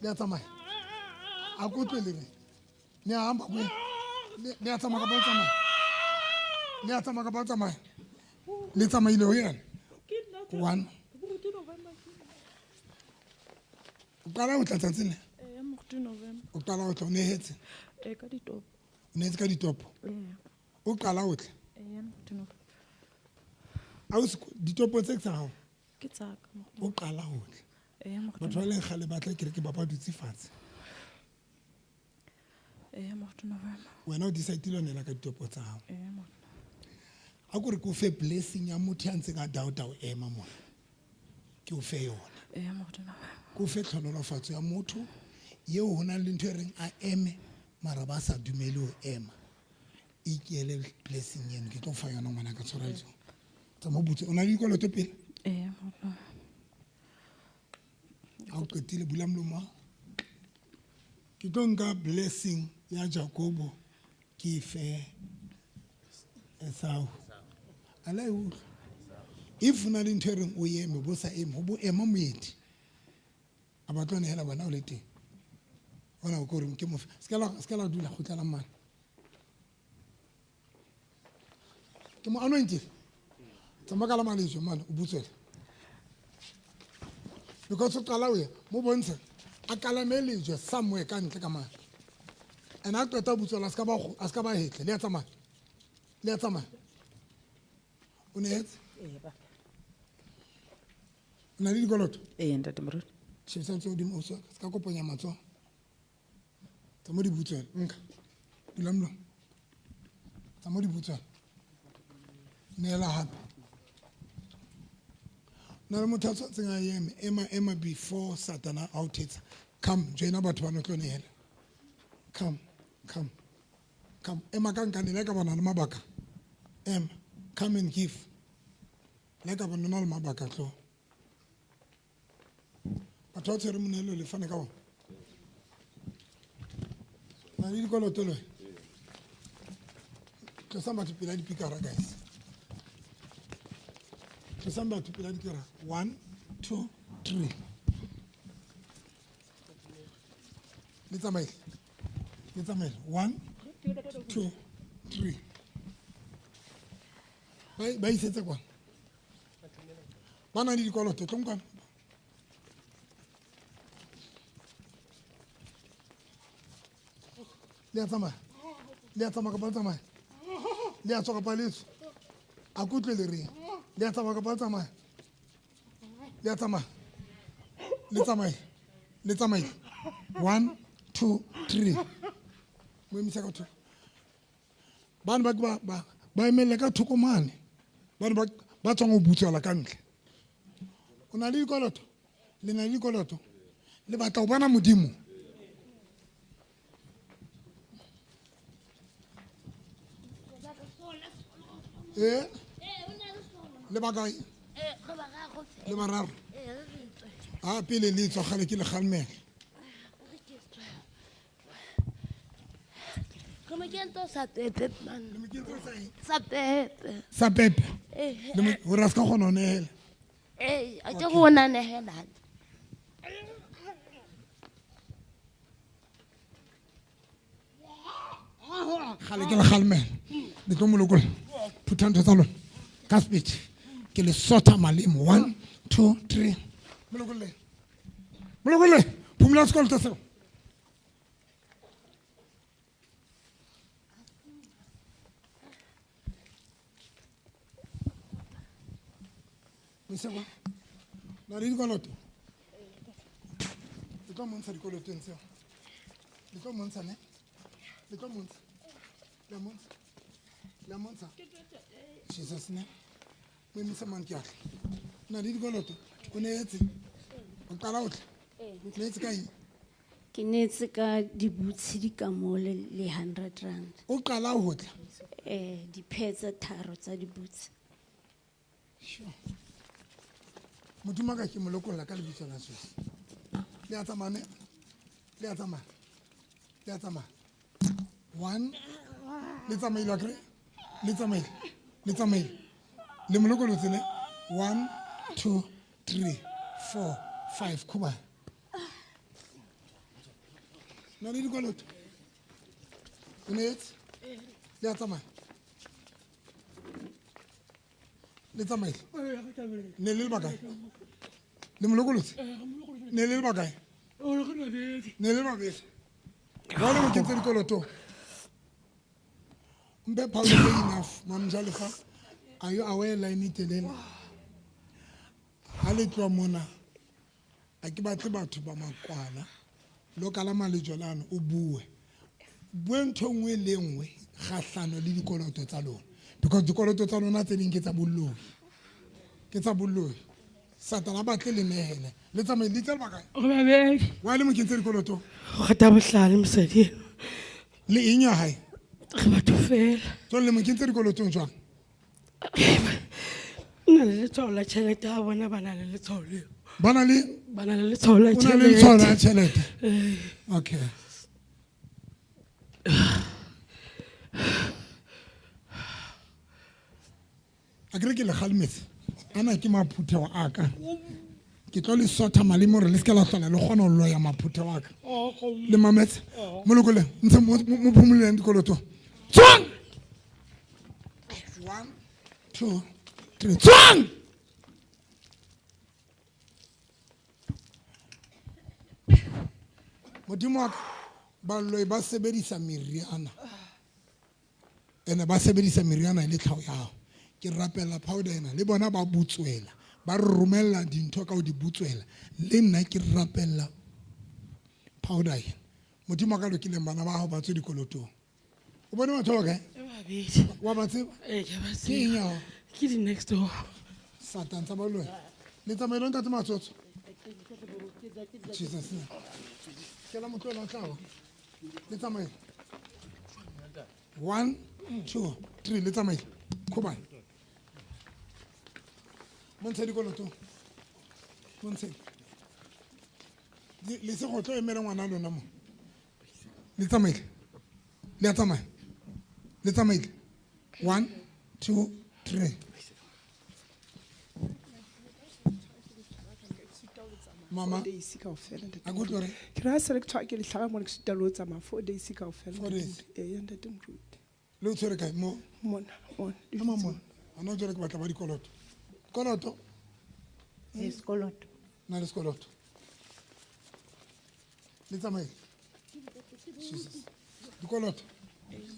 le a tsamaya a kutlwe le re ne a hamba kwe le a tsamaya ka tsamaya le a tsamaya ka tsamaya le tsamaile ho yena 1 o qala ho tla tsatsing le o qala ho tla o nehetse o nehetse ka ditopo o qala ho tla ditopo tse tsa hao o qala ho tla batho ba leng gale batla ke re ke ba ba dutse fatshe wena o decide-ile nela ka ditopo tsa hao a kore ke o fe blessing ya motho ya ntseng a doubt-a o ema mona ke o fe yona ko fe tlhonolofatso ya motho yeo ho na le ntho e reng a eme mara ba sa dumele ho ema ikele blessing yen ke tlo fa yona ngwana ka tshwara ditso tsa mo butse o na le dikoloto pele ha o qetile bula mlomo ke tlo nka blessing ya Jacobo ke fe Esau ala e utlwa if na le ntho e reng o eme bo sa eme ho bo ema moedi a batlone hela bona o le teng ona o gore ke mo ska la dula go tlala mana ke mo anointed tsamaka la malejo mana o butswela because o qala o mo bontsha a kala melejo somewhere ka ntle ka mana and a tota butswela ska ba hetle le ya tsamaya o ne etse na le dikoloto ntate moruti tshebetso o dimo o ska koponya matso tsa mo di butswela nka bula mlomo tsa mo di butswela neela hape na le motho a tshwantseng a ema before satana a o thetsa come joina batho ba no tlo neela come ema ka nkane le ka bona le mabaka come and give le ka bona le mabaka tlo batho ba tshwere monelo le fane ka bona na le dikoloto le tlosa batho pela dipikara guys tlosa batho pela dipikara 1 2 3 le tsamaile 1 2 3 ba isetse kwa bana le dikoloto tlonkwana le a tsamaya ka pa tsamaya le a tswa ka pa letso a kutlwe le reng le a tsamaya ka pa tsamaya le a tsamaya le tsamaile 1 2 3 mo emisa ka thoko bana ba emele ka thokomane bana ba tswang go butswela ka ntle o na le dikoloto le na le dikoloto le batla go bona modimo le bakae le bararo a pele le tswa gale ke le galmela sa pepe o ra ska kgona o nehela ke go na nehelana gale ke le galmela le tlo molokola phutha ntho tsa lona ka speech ke le sota malemo 1 2 3 molokole phumula sekoloto seo Misa kwa na le dikoloto le tlo montsha dikolotong tseo le tlo montsha ne le tlo montsha la montsha Jesus ne mo misa man ke na le dikoloto o ne etse o qala o tla le etse kae ke netse ka dibutsi di ka mo le 100 rand o qala ho tla di phetsa tharo tsa dibutsi modimo ka ke molokolla ka lebitso la Jesu le a tsamane le a tsamaya 1 le tsamaile wa kre le tsamaile le molokolo tsene 1 2 3 4 5 kuba na le dikoloto o ne etse le a tsamaya le tsamaile ne le bakae le molokolotse ne le bakae ne le mabedi ga le mo kentse dikoloto mbe Paulo ke enough mamjale fa ayo awe line telele ha le tloa mona a ke batle batho ba makwala lo kala malejo lana o bue ntho nngwe le nngwe gahlano le dikoloto tsa lona because dikoloto tsa lona tse ding ke tsa bolloi Satana ba tle le nehele. Le tsamaye le tsela baka. Go babedi. Wa le mo kentse dikoloto. Go gata bohlale mosadi. Le eng ya hae? Re batho fela. Tsole le mo kentse dikolotong jwang? Nna le letshwao la tšhelete a bona ba na le letshwao leo. Ba na le letshwao la o na le letshwao la tšhelete. tjhelete. Okay. A ke re ke le kgalemetse. Ana ke maphuthego a ka. Ke tlo le sotha malimo re le se ka la hlola le kgona ho loya maphuthego a ka. Le mametse. Mo lokole ntse mo phumuleng dikoloto. Tswang! 1 2 3 tswang! Modimo wa ka baloi ba sebedisa meriana ene ba sebedisa meriana le tlhao ya ke rapela powder ena le bona ba butswela ba re romella dintho ka o di butswela le nna ke rapela powder ena Modimo ka lokile bana ba hao ba tswe dikolotong o bone batho ba kae wa ba tseba ke ba ke eng ya ke di next door. Satan tsa baloi le tsamaelong tate matsotso Jesus ke la motho la tlawa le tsamaela 1 2 3 le tsamaela khobane montshe dikoloto montshe le se go tlo emela ngwana lona mo le tsamaela le a tsamaya le tsamaela 1 2 3 Mama, a good worry. Can I select to get the one to load some 4 days ago? 4 days. And I don't do it. Look to the guy more. One. Come on. I'm not joking about the colot. Coloto. Yes, Colot. Not a colot. Little May. Jesus. The colot.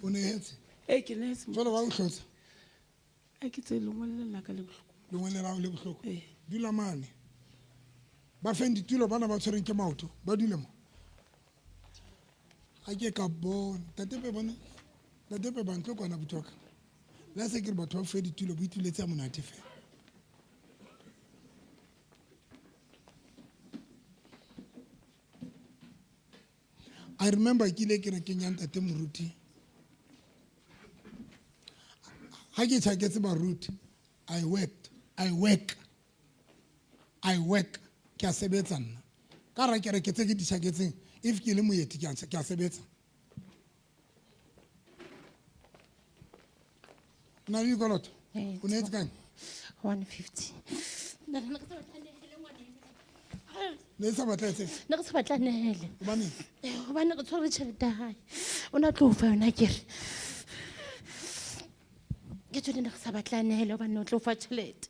On the head. Hey, can I say? Follow our shots. I can tell you one like a little. The one around the clock. Do la money. Ba fendi tulo bana ba tshwereng ke maoto ba dule mo a ke ka bona tatepe ba ntlo kwana botoka la se ke re batho ba fendi tulo bo ituletse a monate fela I remember ke ile ke re ke nyang tate moruti ha ke tshaketse baruti I work ke a sebetsa nna ka ra ke re ke tse ke di tshaketseng if ke le moeti ke a sebetsa na le dikoloto o ne etse kae 150 ne sa batla etse ne re se batla nehele baneng gobane re tshware tšhelete ya gae o ne a tlo fa yona kere ke tsone ne re sa batla nehele gobane o tlo fa tšhelete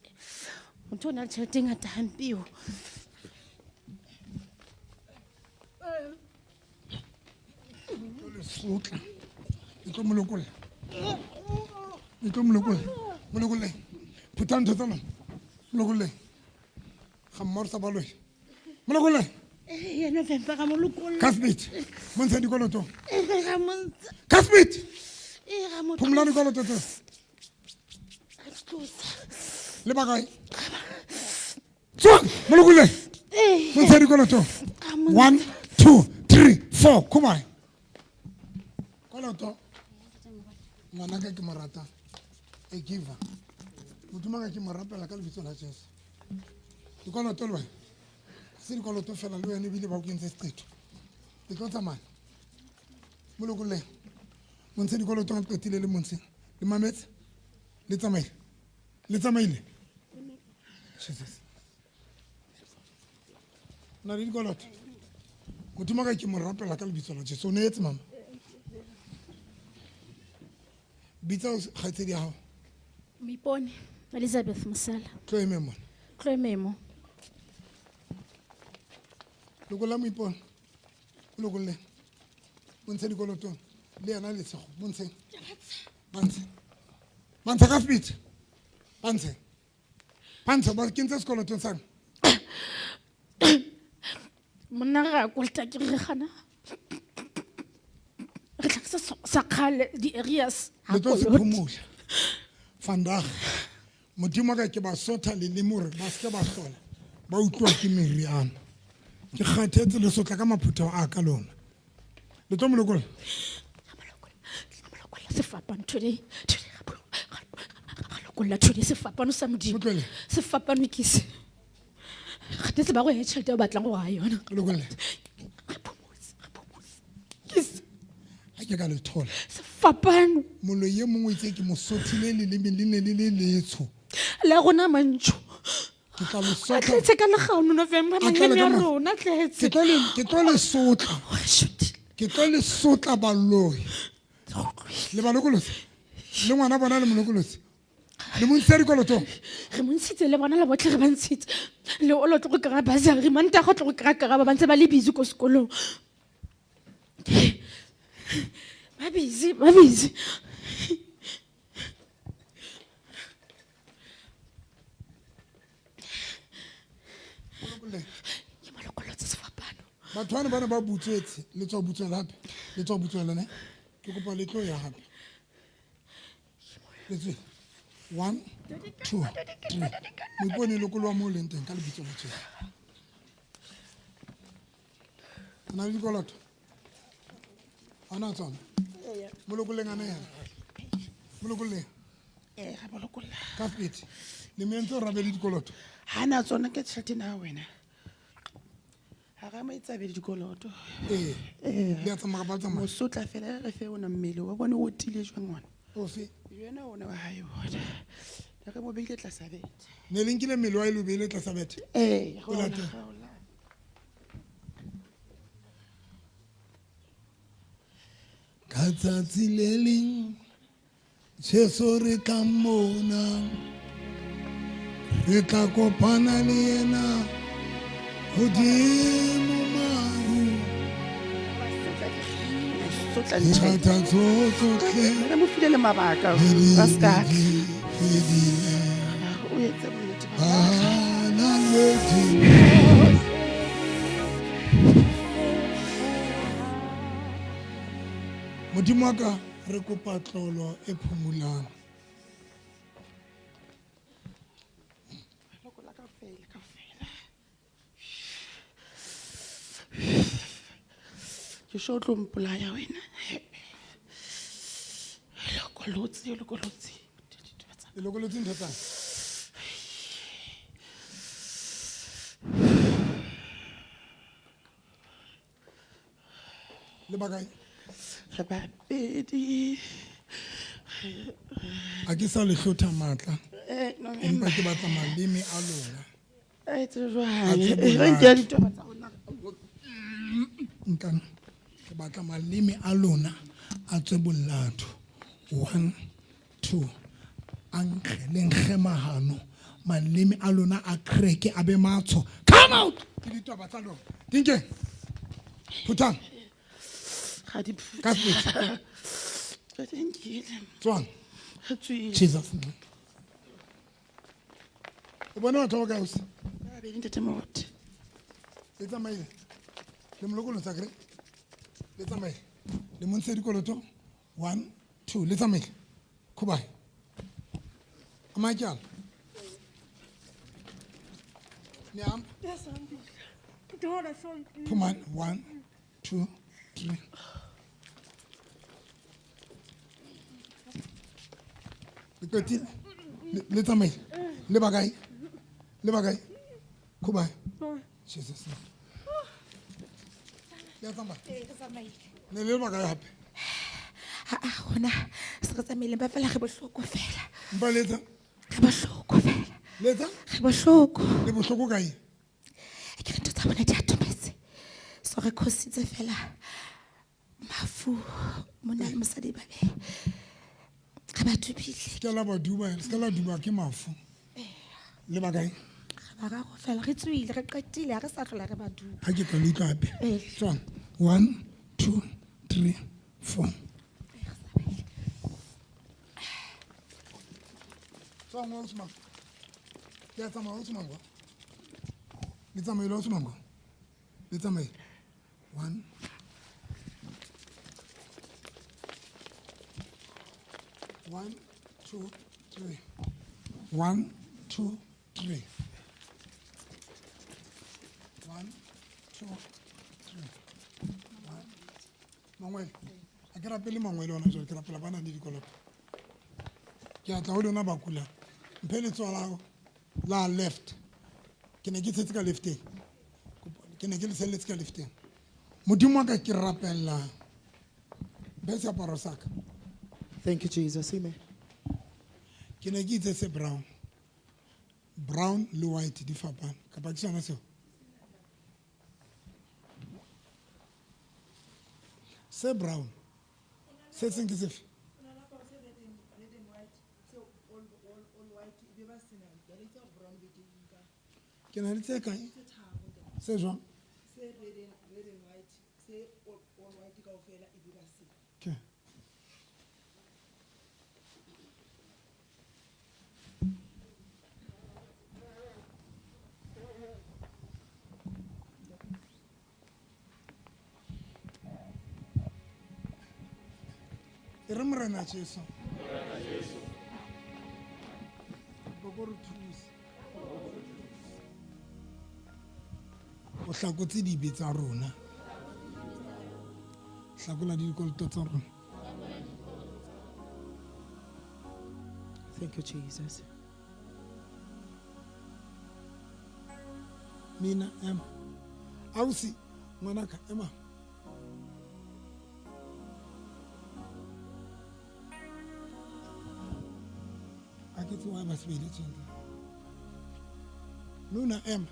motho o na le tšhelete e ngata gampeo sotla e tlo molokolla molokolle phutha ntho tsa lona molokolle ga mmaro sa baloi molokolle ya November ga molokolle Caspit montsha dikoloto ga montsha Caspit ga motho phumula dikoloto tse le ba kae tswa molokolle montsha dikoloto 1 2 3 4 come on koloto ngwana ka ke mo rata e giver motho mang ke mo rapela ka lebitso la Jesu dikoloto le wena se dikoloto fela le wena ebile ba o kentse seqetho le tlo tsamaya mo lokoleng montshe dikoloto ga qetile le montshe le mametse le tsamaile Jesus na le dikoloto motho mang ke mo rapela ka lebitso la Jesu o ne etse mama bitsa kgaitsedi ya gago Moipone Elizabeth Musala tlo eme mona tlo ememo lokolla moipone o lokolleng bontshe dikolotong le yana letshego bontsheng bantsha ka speed bantsha ba kentse sekolotong sang monna ga kolta ke re gana re tla sa khale di areas le tlo se phumula vandag modimo ka ke ba sotha le lemore ba se ba hlola ba utlwa ke meriana ke kgathetse le sotla ka maphutha a ka lona le tlo molokola sefapano today galokolla today sefapano sa modimo sefapano ke se gatetse ba go e tšhelete o batlang go ga yona lokolle a ke ka le thola sefapano molo ye mongwe itse ke mosothile leleme le ne le le letsho le gona mantšho ke tla le sotla tletse ka legano november maleme ya rona tletse ke tlo le sotla ke tlo le sotla balloi le balokolosi le ngwana bona le molokolosi le montse dikoloto re montshitse le bona le botlhe re ba ntshitse le o lo tlo go kry-a basari manta go tlo go kry-a karaba ba ntse ba le busy ko sekolong ba busy ke malokolotse sefapano batho bane bane ba butswetse le tswa butswela gape le tswa butswela ne ke kopa le tlo ya gape le tswe 1 2 3 moipone le kolwa mo leng teng ka lebitso la tswe ana le dikoloto ana tsona molokoleng ana yana molokoleng ga bolokolla ka pete le mentse o rabele dikoloto ga na tsona ke tšhelete na wena ga ga maitsabedi dikoloto le a tsamaya ba tsamaya mosotla fela re fe ona mmele wa bone o tile jwang ngwana ofe yona ona wa hae bona ya re mo beile tlasa bete ne le nkile mmele wa ile o beile tlasa bete go la la teng. ka tsatsi le leng Jesu re tla mmona re tla kopana le yena godimo maru sotla thata tsotlhe re mo file le mabaka a ska o etse bonnete ba modimo wa ka re kopa tlolo e phomolang ke sho tlo mpolaya wena lokolotse e lokolotse ntho tsang le bakae re babedi a ke sa le hlotha matla empa ke batla maleme a lona nkana ke batla maleme a lona a tswe bolatho 1 2 a nkge nkgemagano maleme a lona a kreke a be matsho come out ke ditaba tsa lona dinkeng phuthang ga di ka sepedi tswang jesus name o bona batho ba kae o se le tsamaile le molokolosa kry le tsamaile le montshe dikoloto 1 2 le tsamaile kgobae a makyala neam phumane 1 2 3 le qetile le tsamaile le bakae kgobae jesus ya tsamaya ne le bakae gape gona se re tsamaileng ba fela ge bohloko fela mpa letsa ge bohloko fela letsa ge bohloko le bohloko kae ke re ntho tsa bona di atometse so re khositse fela mafu monna le mosadi ba be ga ba dubile se ka la duba ke mafu le bakae ga ba go fela re tswile re qetile ga re sa tlhola re ba duba ga ke tla le utlwa gape tswana 1 2 3 4 tswang wa usman ya tsamaya usman kwa le tsamaile wa usman kwa le tsamaile 1 1 2 3 1 2 3 Mangwele a ke rapele mangwele ona jwale ke rapela bana le dikoloto ke a tla ho lona ba kula mphe letsoa la left ke ne ke tshetse ka lefteng ke ne ke le tshelletse ka lefteng modimo wa ka ke rapella mphe seaparo sa ka. Thank you, Jesus. Amen. Ke ne ke itse se brown le white di fapana kapa ke sona seo se brown se seng ke sefe ke na le tse kae se jwang okay. Re morena Jesu boko re thuse o hlakotse dibe tsa rona hlakola dikoloto tsa rona. Thank you, Jesus. Mina ema ausi ngwanaka ema aketse wa ba sebedi tshwantse Nuna ema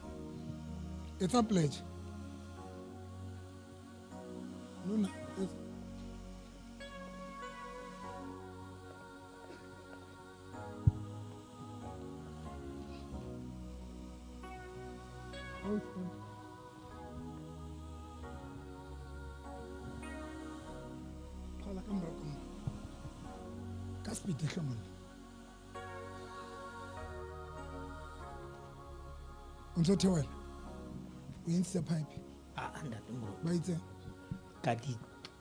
it's a pledge Nuna Phala ka morao ka mona ka speed hle monna o ntse theoela o entse pipe ntate moholo ba itse ka di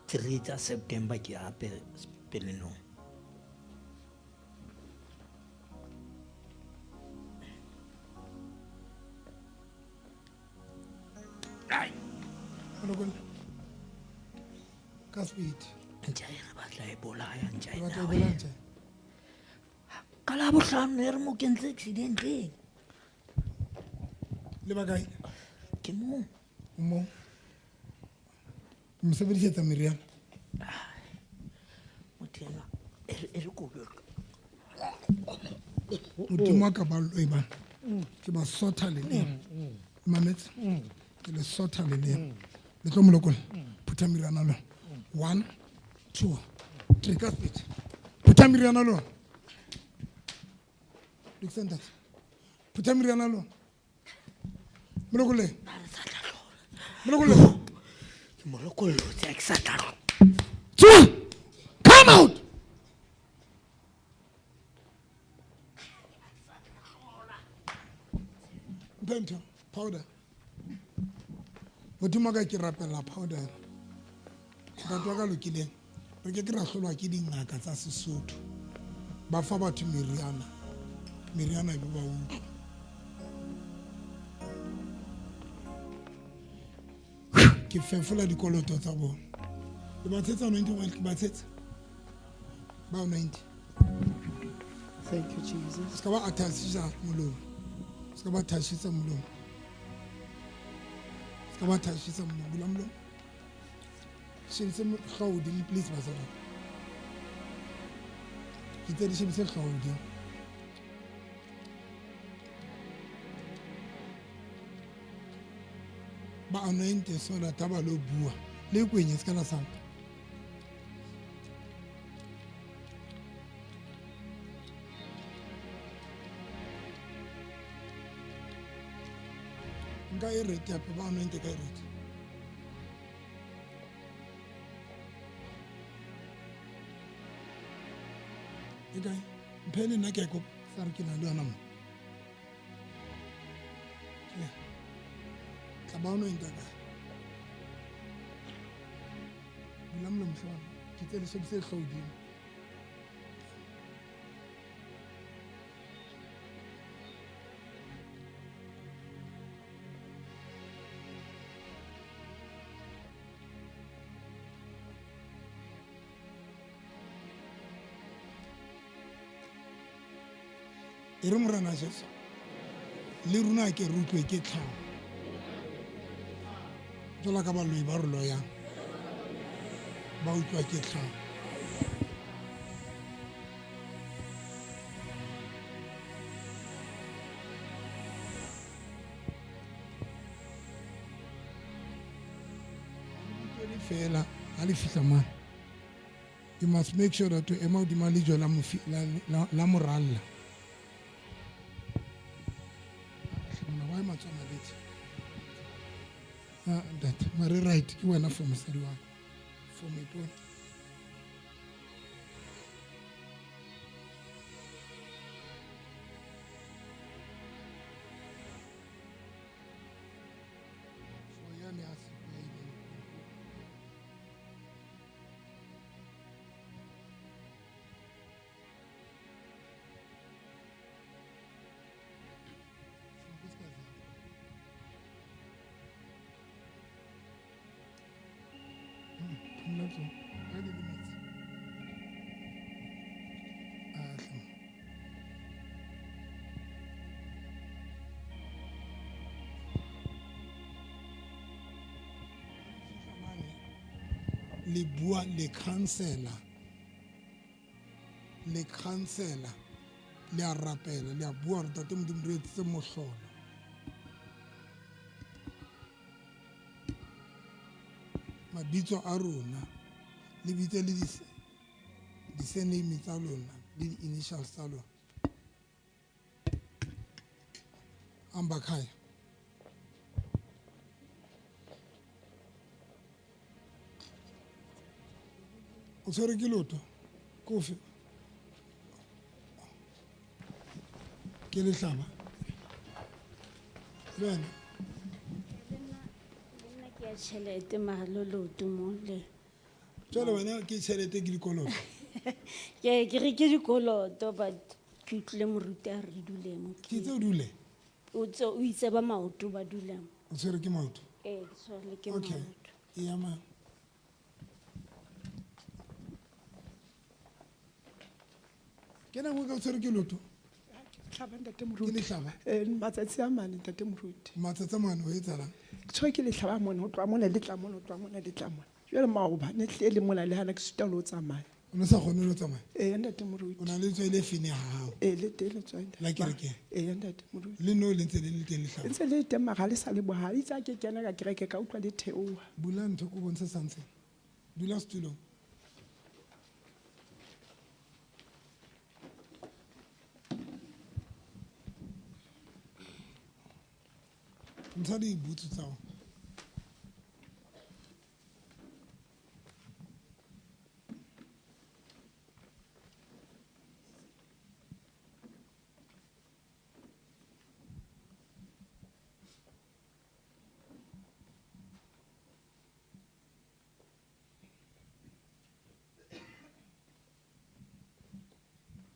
3 tsa September ke ape sepelenong ka speed ntja ena batla e bolaya ntja ba tla ena bolantse ka la bohlano e re mo kentse accidenteng le ba kae ke mo mo mosebedisetsa meriana motho ena e re kobe modimo wa ka ba lo bana ke ba sotha le le mametse ke le sotha le le tlo molokola phutha meriana lo 1 2 3 ka speed phutha meriana lo Alexander phutha meriana lo molokole ke molokolo tsa ke sa tla come out Bento powder modimo ka ke rapela powder batho ba ka lokileng re ke ra hlolwa ke dingaka tsa Sesotho ba fa batho meriana e be ba utlwa ke fefola dikoloto tsa bona le ba tsetsa 91 ke ba tsetsa ba 90. Thank you, Jesus. Ska ba athasisa molomo ska ba thashisa molomo ska ba thashisa molomo bula molomo shebise hlahodi please basara ke tse di shebise hlahodi ba anointe so that ba lo bua le kwenye ska la sanka nka e rete ape ba anointe ka e rete okay mphele nna ke a kopa sa re ke na le yona mo tla ba anointa ka bula molomo hle ke tse le shebise hlodimo e re morena Jesu le runa ke rutlwe ke tlhago jola ka baloi ba re loyang ba utlwa ke tlhago fela ha le fihla mane you must make sure that ema hodima lejo la moralla why matswana letse that mare right ke wena for mosadi wa for me pone le bua le counselor le a rapela le a bua re tate Modimo re etsitse mohlolo mabitso a rona le bitse le di-surname tsa lona le di-initials tsa lona Ambakhaya o tshwere ke loto kofi ke lehlaba bana nna ke ya tšhelete magalo loto mo le jwale wena ke tšhelete ke dikoloto ke re ke dikoloto but ke utlwile moruti a re dulemo ke tse o dule o itse ba maoto ba dulemo o tshwere ke maoto ke tshwere ke okay maoto ya ma ke na go ka tshwere ke loto tlhaba ntate ke moruti lehlaba matsatsi a mane ntate moruti matsatsa mane o etsalang tshwere ke lehlaba mone go tloa mona le tla mona go tloa mona le tla mona jale maoba ne tle le mola le hana ke suta le o tsamaya o ne sa kgone lo tsamaya ntate moruti o na le tswa ile fine ha hao le teng letswai la kereke ntate moruti le no le ntse le le teng lehlaba ntse le teng maga le sa le boga itse a ke kena ka kereke ka utlwa le theoa bula ntho ko bontshe santse dula setulong ntsha dibutsu tsa gago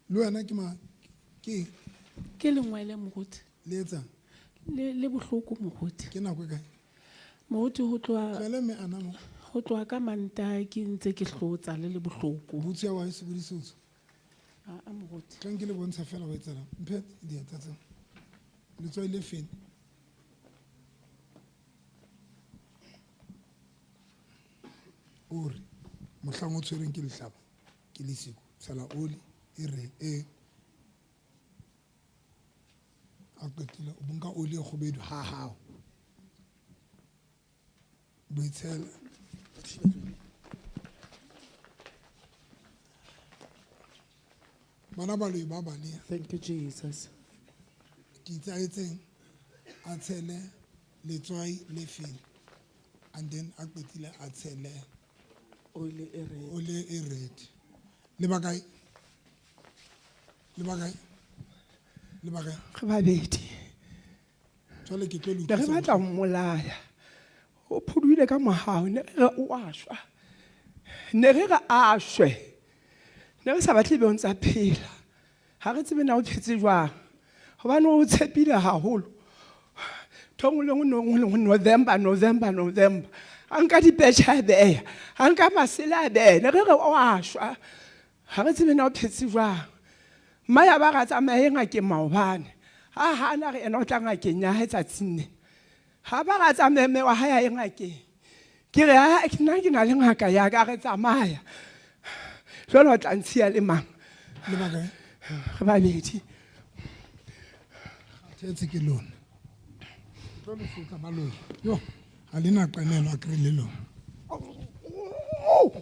le wena ke lengwele moruti le etsang le bohloko moruti ke nako e kae moruti ho tlwele me ana mo tloha ka manta ke ntse ke hlotsa le bohloko butsu ya wa e sebodisotso a moruti tlang ke le bontsha fela go etsalang mphe dieta tseo letswai le fene ore mohlang o tshwereng ke lehlaba ke lesiko tshela oli e re a qetile o bonka oli e kgobedu ha hao boitshela bana baloi ba balea Thank you, Jesus. ke itsaetseng a tshele letswai le fene and then a qetile a tshele Oli e red. oli e red le bakae re babedi jwale ke tlo ne re batla go mmolaya o phuduile ka mogao ne re o a šwa ne re re a šwe ne re sa batle beong tsa phela ga re tsebe na o phetse jwang gobane o tshepile gagolo thongo le ngwe November a nka dipetšha a beya a nka masela a beya ne re re o a šwa ga re tsebe na o phetse jwang maya ba ga tsamaye ngakeng maobane ha hana re ena o tla ngakeng ya tsatsing ne ha ba ga tsamaye me wa ha ya ngakeng ke re ha ke na le ngaka ya ka re tsamaya jolo o tla ntshia le mang le baka re babedi tshetse ke lona jolo se tla ba lona yo alina qanelo a krile lona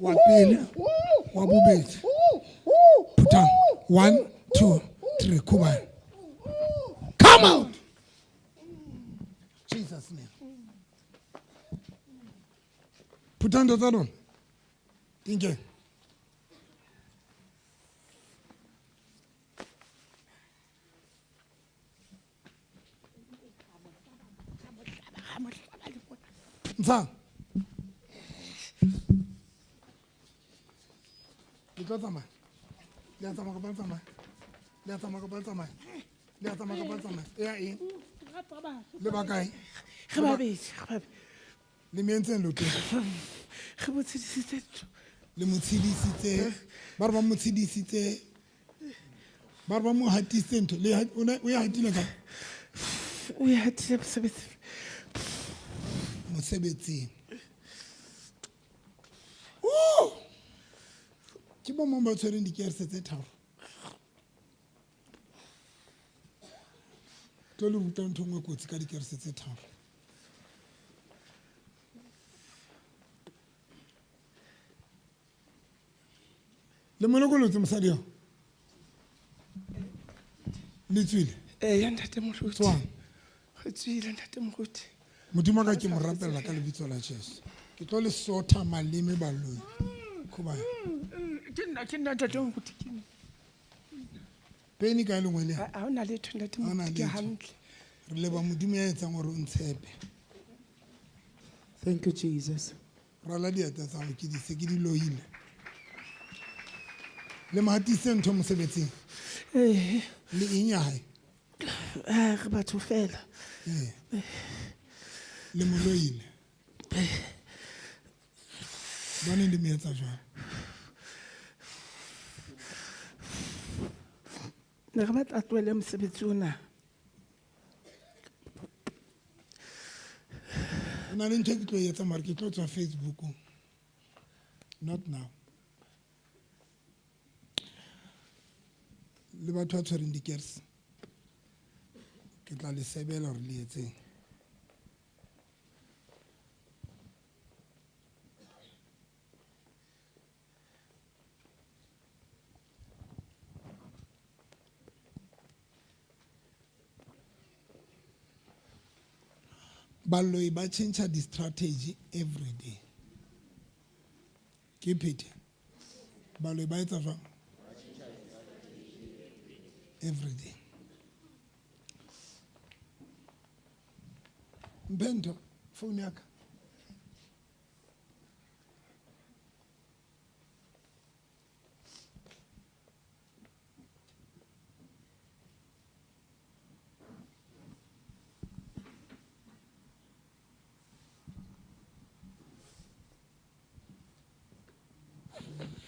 wa pele wa bobedi putang 1 2 3 kuba come out Jesus name putang ndo tsaron inge Ntsang Ika tsamaya. Le tsamaya ka tsamaya. Le tsamaya ka tsamaya. Le tsamaya ka tsamaya. Ya eng? Le ba kae? Ge babedi. Le mentseng lo teng. Ge botsidisitse. Le motshidisitse. Ba re ba motshidisitse. Ba re ba mo hatise ntho. Le o ya hatile ka. O ya hatile mosebetsi. Mosebetsing. Ke bo mo ba tshwereng dikerse tse tharo. Tlo le ruta ntho ngwe kotsi ka dikerse tse tharo. Le monokolotse mosadi yo. Le tswile. Ya ntate moruti. Tswang. Re tswile ntate moruti. Modimo ka ke mo rapella ka lebitso la Jesu. Ke tlo le sotha maleme baloi. Khoba. Ke nna ntate moruti ke. Peni ka le ngwele. Ha ona le thunda te mo ke hantle. Re leba modimo ya etsang gore o ntshepe. Thank you, Jesus. Rala diata tsa go ke di se ke di loile. Le mahatise ntho mosebetsing. Le inyae. Re batho fela. Le moloile. Bana ndi metsa jwa. Ne re batla tloele mosebetsi ona. Na le ntho ke tlo etsa mara ke tlo tswa Facebook. Not now. Le batho ba tshwereng dikerse. Ke tla le sebela gore le etseng. Baloi ba change the strategy every day. Ke phete. Baloi ba etsa jwang? Every day. Mbento phone yaka.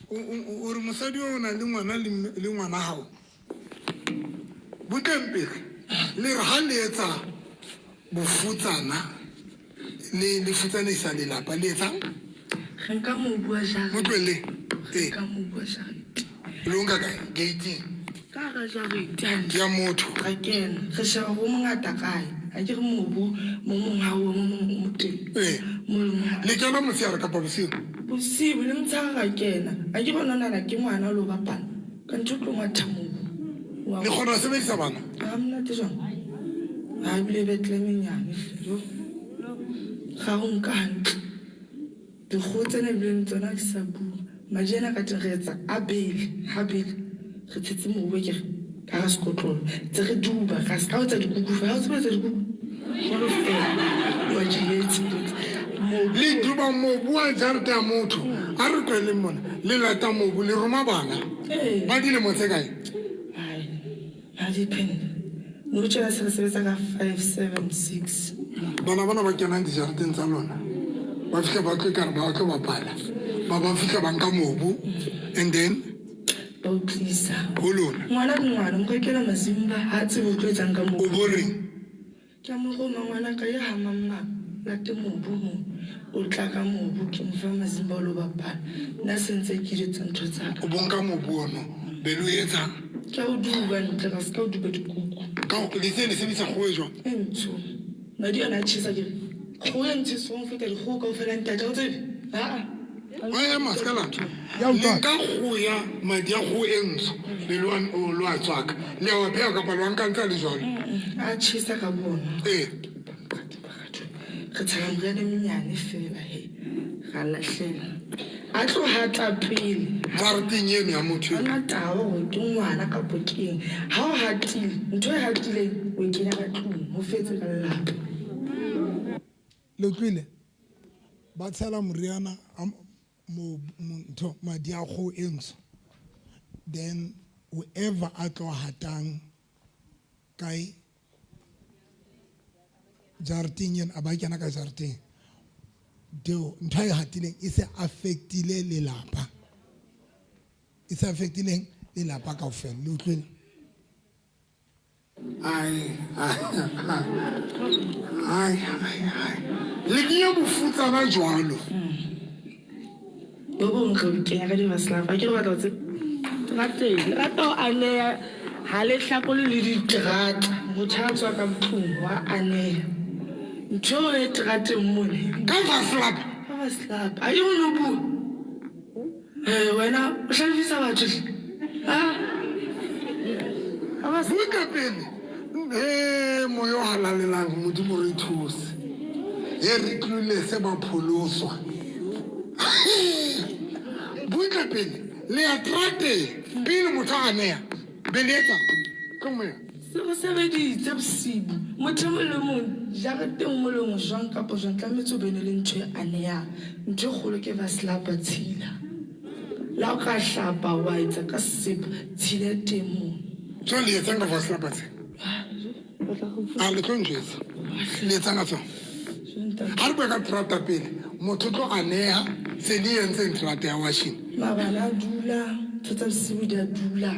O re mosadi o na le ngwana le ngwana hao. Botempele le re ha le etsa bofutsana le futsana isa le lapa le etsang Ge nka mo bua jang. motlwele Ka mo bua jang. lo nka ka gate Ka ga jarete ya motho ga kena re sheba go mongata kae a ke re mobu mo mong ha o mo teng le kena mosiare ka bosigo bosibo le mtshaga ga kena a ke bona nana ke ngwana lo bapala ka ntho tlo ngwa thamobo le kgona go sebedisa bana ga mnate jang ha bile betle menyane jo ga go nka hantle dikgo tsene le tsona ke sa bua majena ka tsetsa a bele ha bele re tshetse mo go ke ka ga sekotlolo tse re duba ga se ka tsa dikuku fa o tseba tsa dikuku jalo fela wa jetse le duba mobu wa jarete ya motho a re kwele mona le lata mobu le roma bana ba dile mo tse kae ha depende no tsela se sebetsa ka 576 bana ba kenang dijareteng tsa lona ba fika ba tlo ka ba tlo bapala ba fika ba nka mobu and then Ke o tlisa. Ngwana ke ngwana, mo rekela mazimba, ha tsebe o tlo etsang ka moo. O bore Ke a mo roma ngwana ka ye ha mama, late mobu mo. O tla ka mobu, ke mo fa mazimba o lo bapala. Nna sentse ke jetsa ntho tsa ka. o bonka mobu ono be lo etsang Ke a o duba ntle, ka se ka o duba dikuku. ka o le se sebetsa go e jwa E ntsho. Madi ana a tšhesa ke re. Go e ntšhesong feta dikgogo ka o fela ntate, o tsebe? wa maskala le ka go ya madi a go e ntsho le lo a tswaka le wa phea ka palwa nka ntse le jwalo A tšhesa ka bona. eh Re tshela moriana menyane fela he. Ga lahlela. A tlo hata pele. jareteng eno ya motho Ana taba gore ke ngwana ka pokeng. Ha o hatile, ntho e hatileng o e kenya ka tlung, ho fetse ka lelapa. le tlile ba tshela moriana mo ntho madi a go e ntsho then whoever a tlo hatang kae jareteng eno a ba kena ka jareteng deo ntho e hatileng e se affectile lelapa e se affectileng lelapa kaofela le utlwile ai le kenya bofutsana jwalo Bo bong re kenya ka dimaslapa. Ke re batla o tsebe. Rateng, rata o aneha ha le hlakole le diterata. Motho a tswa ka tlung wa aneha. Ntho e terateng mone. ka maslapa Ka maslapa. A yo no bua. Wena o hlalefisa batho. buka pele moyo halalelang modimo re thuse e re tlile se ba pholoswa buka pele le a trate pele motho a neya be le etsa ka moya Se go sebeditse bosibu. Motho mo le mong jareteng mo le ngwe jwang kapa jwang tlametse o bene le ntho e anehang. Ntho e kgolo ke baslapa tshila. La o ka hlapa wa etsa ka sesepa tshila e teng moo. so le etsang ka vaslapa tse a le tlo njwetsa le etsang ka tsona ha re bua ka trata pele motho tlo a neya se le entseng trata ya washing Mabana a dula, ntho tsa bosibu di a dula.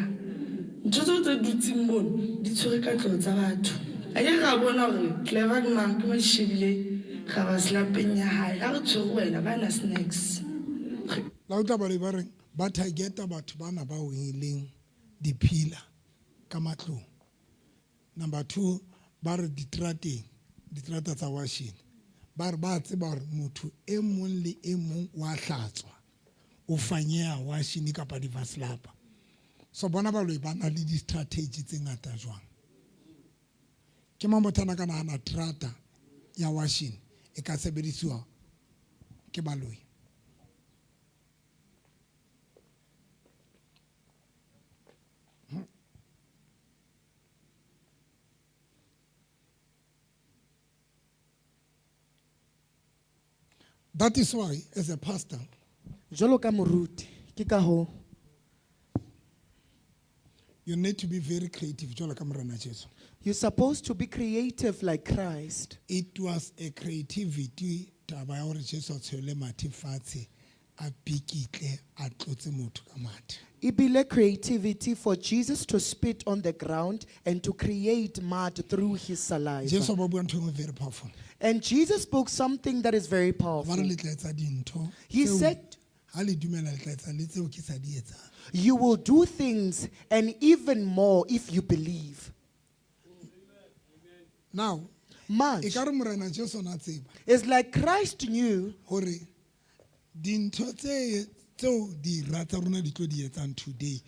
Ntho tseo tse dutseng mono di tshwere ka tloo tsa batho. A ke ra bona gore Clever ke mang ke mo shebile ga ba slapeng ya hae. Ha re tshwere wena ba na snacks. la o tla ba le ba reng ba targeta batho bana ba wengileng diphila ka matlong number 2 ba re diterata tsa washing ba re ba tseba gore motho e mong le e mong wa hlatswa o fanyeha washing kapa divaslapa so bona ba lo ba na le di-strategy tse ngata jwang ke mamothana ka nahana trata ya washing e ka sebedisiwa ke baloi that is why as a pastor Jwalo ka moruti, ke ka hoo you need to be very creative jwalo ka morena Jesu. you're supposed to be creative like Christ. It was a creativity taba ya gore Jesu a tshwele mathe fatshe a pikitle a tlotse motho ka mathe Ibile creativity for Jesus to spit on the ground and to create mud through his saliva. Jesu ba bua ntho e nngwe very powerful And Jesus spoke something that is very ba powerful. re le tla etsa dintho He tseo said, ha le dumela le tla etsa le tseo ke sa di etsang you will do things and even more if you believe. now Much. e ka re morena Jesu na tseba It's like Christ knew gore dintho tseo di rata rona di tlo di etsang today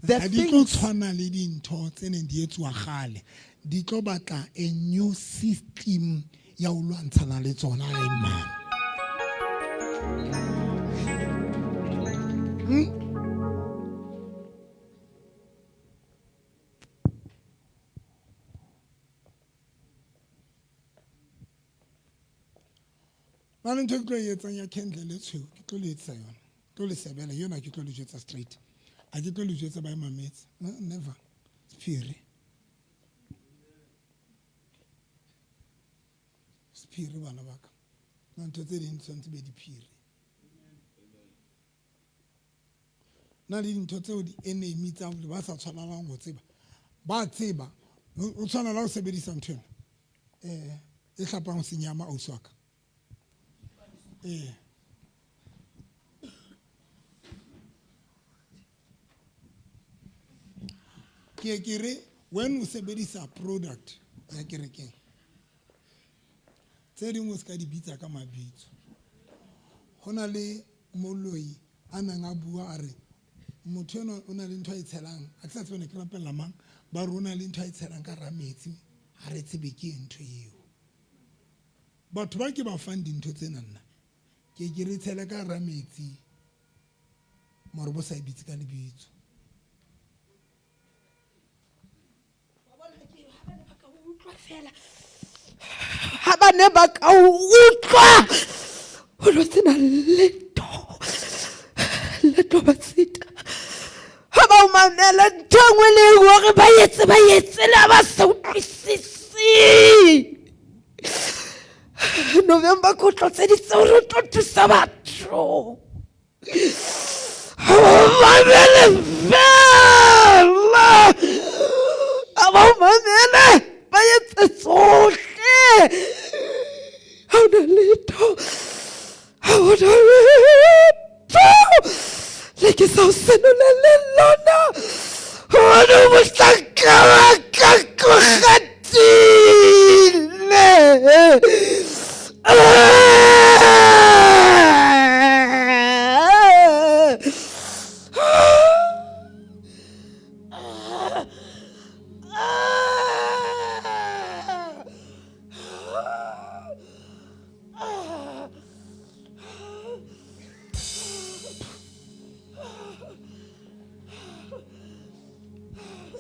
the ha di tlo things tshwana le dintho tse neng di etsuwa gale di tlo batla a new system ya o lwantshana le tsona amen ba le ntho e ke tlo e etsang ya candle le tshweu ke tlo le etsa yona tlo le sebela yona ke tlo le jetsa straight a ke tlo le jetsa ba e mametse never sephiri bana baka na ntho tse ding tshwantse be diphiri na le dintho tseo di enemy tsa ba sa tshwanalang go tseba ba tseba o tshwana la o sebedisa ntho e hlapang senyama o swaka ke re when o sebedisa product ya kerekeng tse dingwe se ka di bitsa ka mabitso go na le moloi a nang a bua a re motho eno o na le ntho a e tshelang a tla tsone ke rapela mang ba re o na le ntho a e tshelang ka rametsi ga re tsebe ke ntho eo batho ba ke ba fang dintho tsena nna ke re tshele ka rametsi mare bo sa e bitse ka lebitso ha ba ne ba ka utlwa ho lo tsena letho ba tsita ha ba o mamela ntho engwe le hore ba etse la ba sa utlwisisi November ko tlotse di tse hore o tlo thusa batho ha ba o mamele fela ha ba o mamele ba etse tsohle ha o na letho le ke sa o senola le lona gona o mohlakala ka kogatile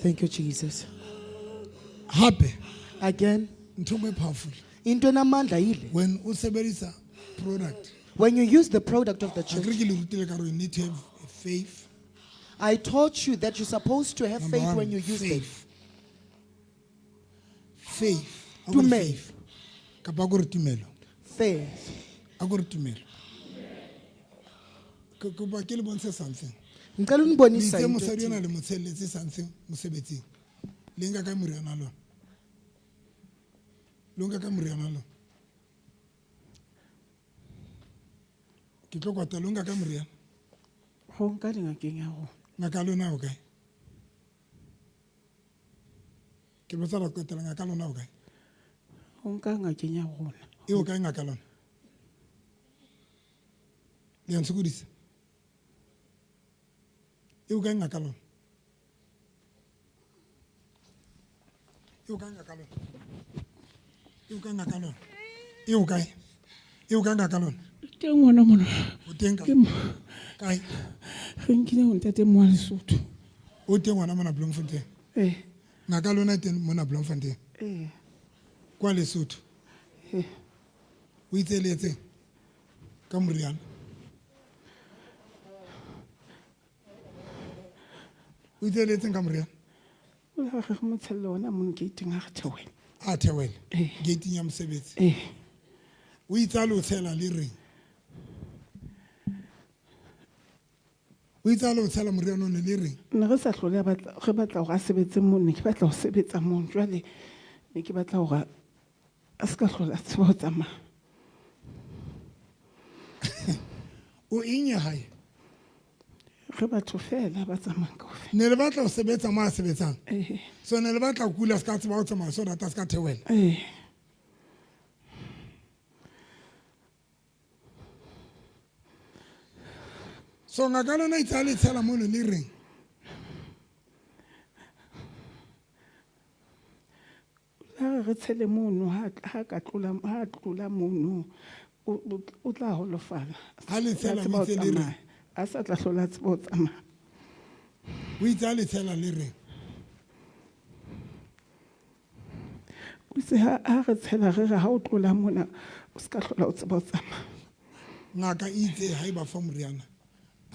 Thank you, Jesus. hape Again, ntho e powerful into enamandla yile. when o sebedisa product When you use the product of the a church, ke le rutile ka re you need to have faith I taught you that you're supposed to have Number faith one, when you use them. faith a To gore make. faith kapa a gore tumelo Faith. a gore tumelo ke kopa ke le bontshe something Ngicela le unibonisa itse into mosadi ethile. ona le motshelletse something mosebetsing le nka ka moriana lona lo nka ka moriana lona ke tlo kwata lo nka ka moriana go nka dingakeng ya go ngaka lona o kae ke botsa la kwetela ngaka lona o kae go nka ngakeng ya gona e o kae ngaka lona le a ntshokodisa e o kae ngaka lona e o kae ngaka lona e o kae ngaka lona e o kae ngaka lona teng ngwana mona o teng ke mo kae ge nkile go ntate mo wa lesotho o teng ngwana mona Bloemfontein ngaka lona e teng mona Bloemfontein kwa Lesotho o itse le etseng ka moriana o itse le etseng ka moriana o la ge mo tshelle ona mo gating a ge theoela a theoela gating ya mosebetsi o itse a le o tshela le reng o itse a le o tshela moriana one le reng nna ge sa tlhole ge batla gore a sebetse mo ne ke batla go sebetsa mo jwale ne ke batla gore a se ka tlhole a tseba go tsamaya o eng ya gae ge batho fela ba tsamayang kao fela ne le batla go sebetsa mo a sebetsang so ne le batla kula se ka tseba go tsamaya so rata se ka theoela so ngaka lona itse a le tshela mono le reng la re tshele mono ha tlola mono o tla holofala Ha le tshela o itse le reng a sa tla hlola tsebo o tsamaya o itse a le tshela le reng o itse ha re tshela re re ha o tlola mona o se ka hlola o tseba o tsamaya ngaka itse ha e ba fa moriana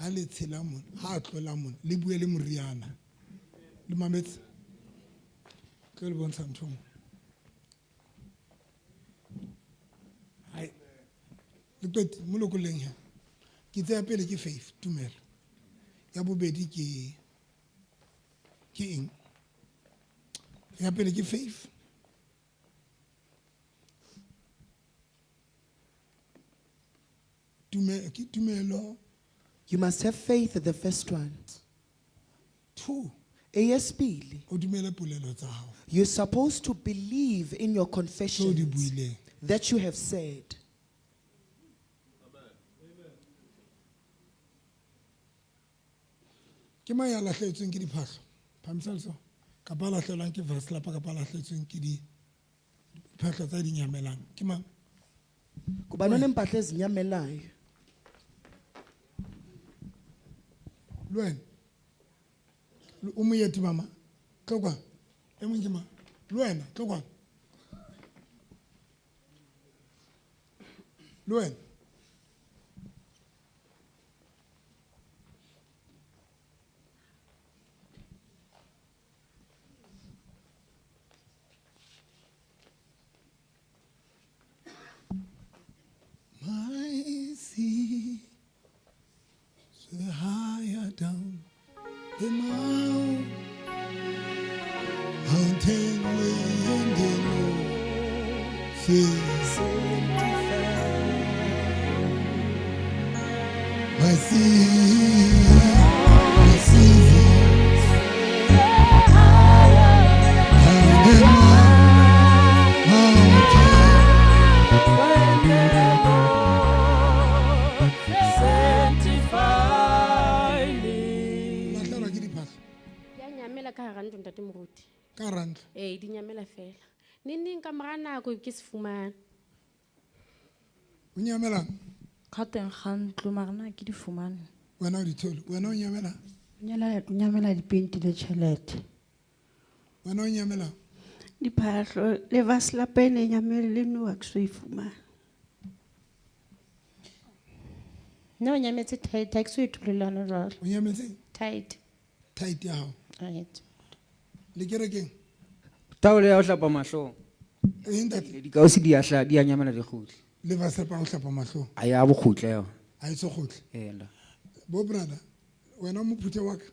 a le tshela mona ha a tlola mona le bue le moriana le mametse ke le bontsha ntho hai le pet mo lokoleng ha ke tseya pele ke faith tumelo ya bobedi ke eng ya pele ke faith tumelo. You must have faith, the first one. 2, Eyesibili, o dumele polelo tsa hao you're supposed to believe in your tse o di confessions buileng. that you have said. Ke mang ya lahlehetsweng ke diphahlo phamisalso kapa a lahlelwang ke vaslapa kapa a lahlehetsweng ke diphahlo tsa di nyamelang ke mang? Kubani onempahla ezinyamelayo? Le wena o moeti mama tlokwa e mong ke mang? Le wena tlokwa le wena my sea so higher down the mountain wind and face my sea ka hara ntlo ntate moruti ka rantla di nyamela fela neng ka mora nako ke se fumana o nyamelang ka teng ga ntlo marana ke di fumane wena o di thole wena o nyamela nyamela dipenti le tšhelete wena o nyamela diphahlo le vaslapene nyamele le noa ke so e fumana no nyametse tight ke so e thulelana jalo o nyametse tight ya hao right le kerekeng taolo ya o hlapa mahlong dikausi di a nyamela dikgutli le vaslapa o hlapa mahlong a ya bokgutleo a itse kgotle ela bo brother wena mo phuthe wa ka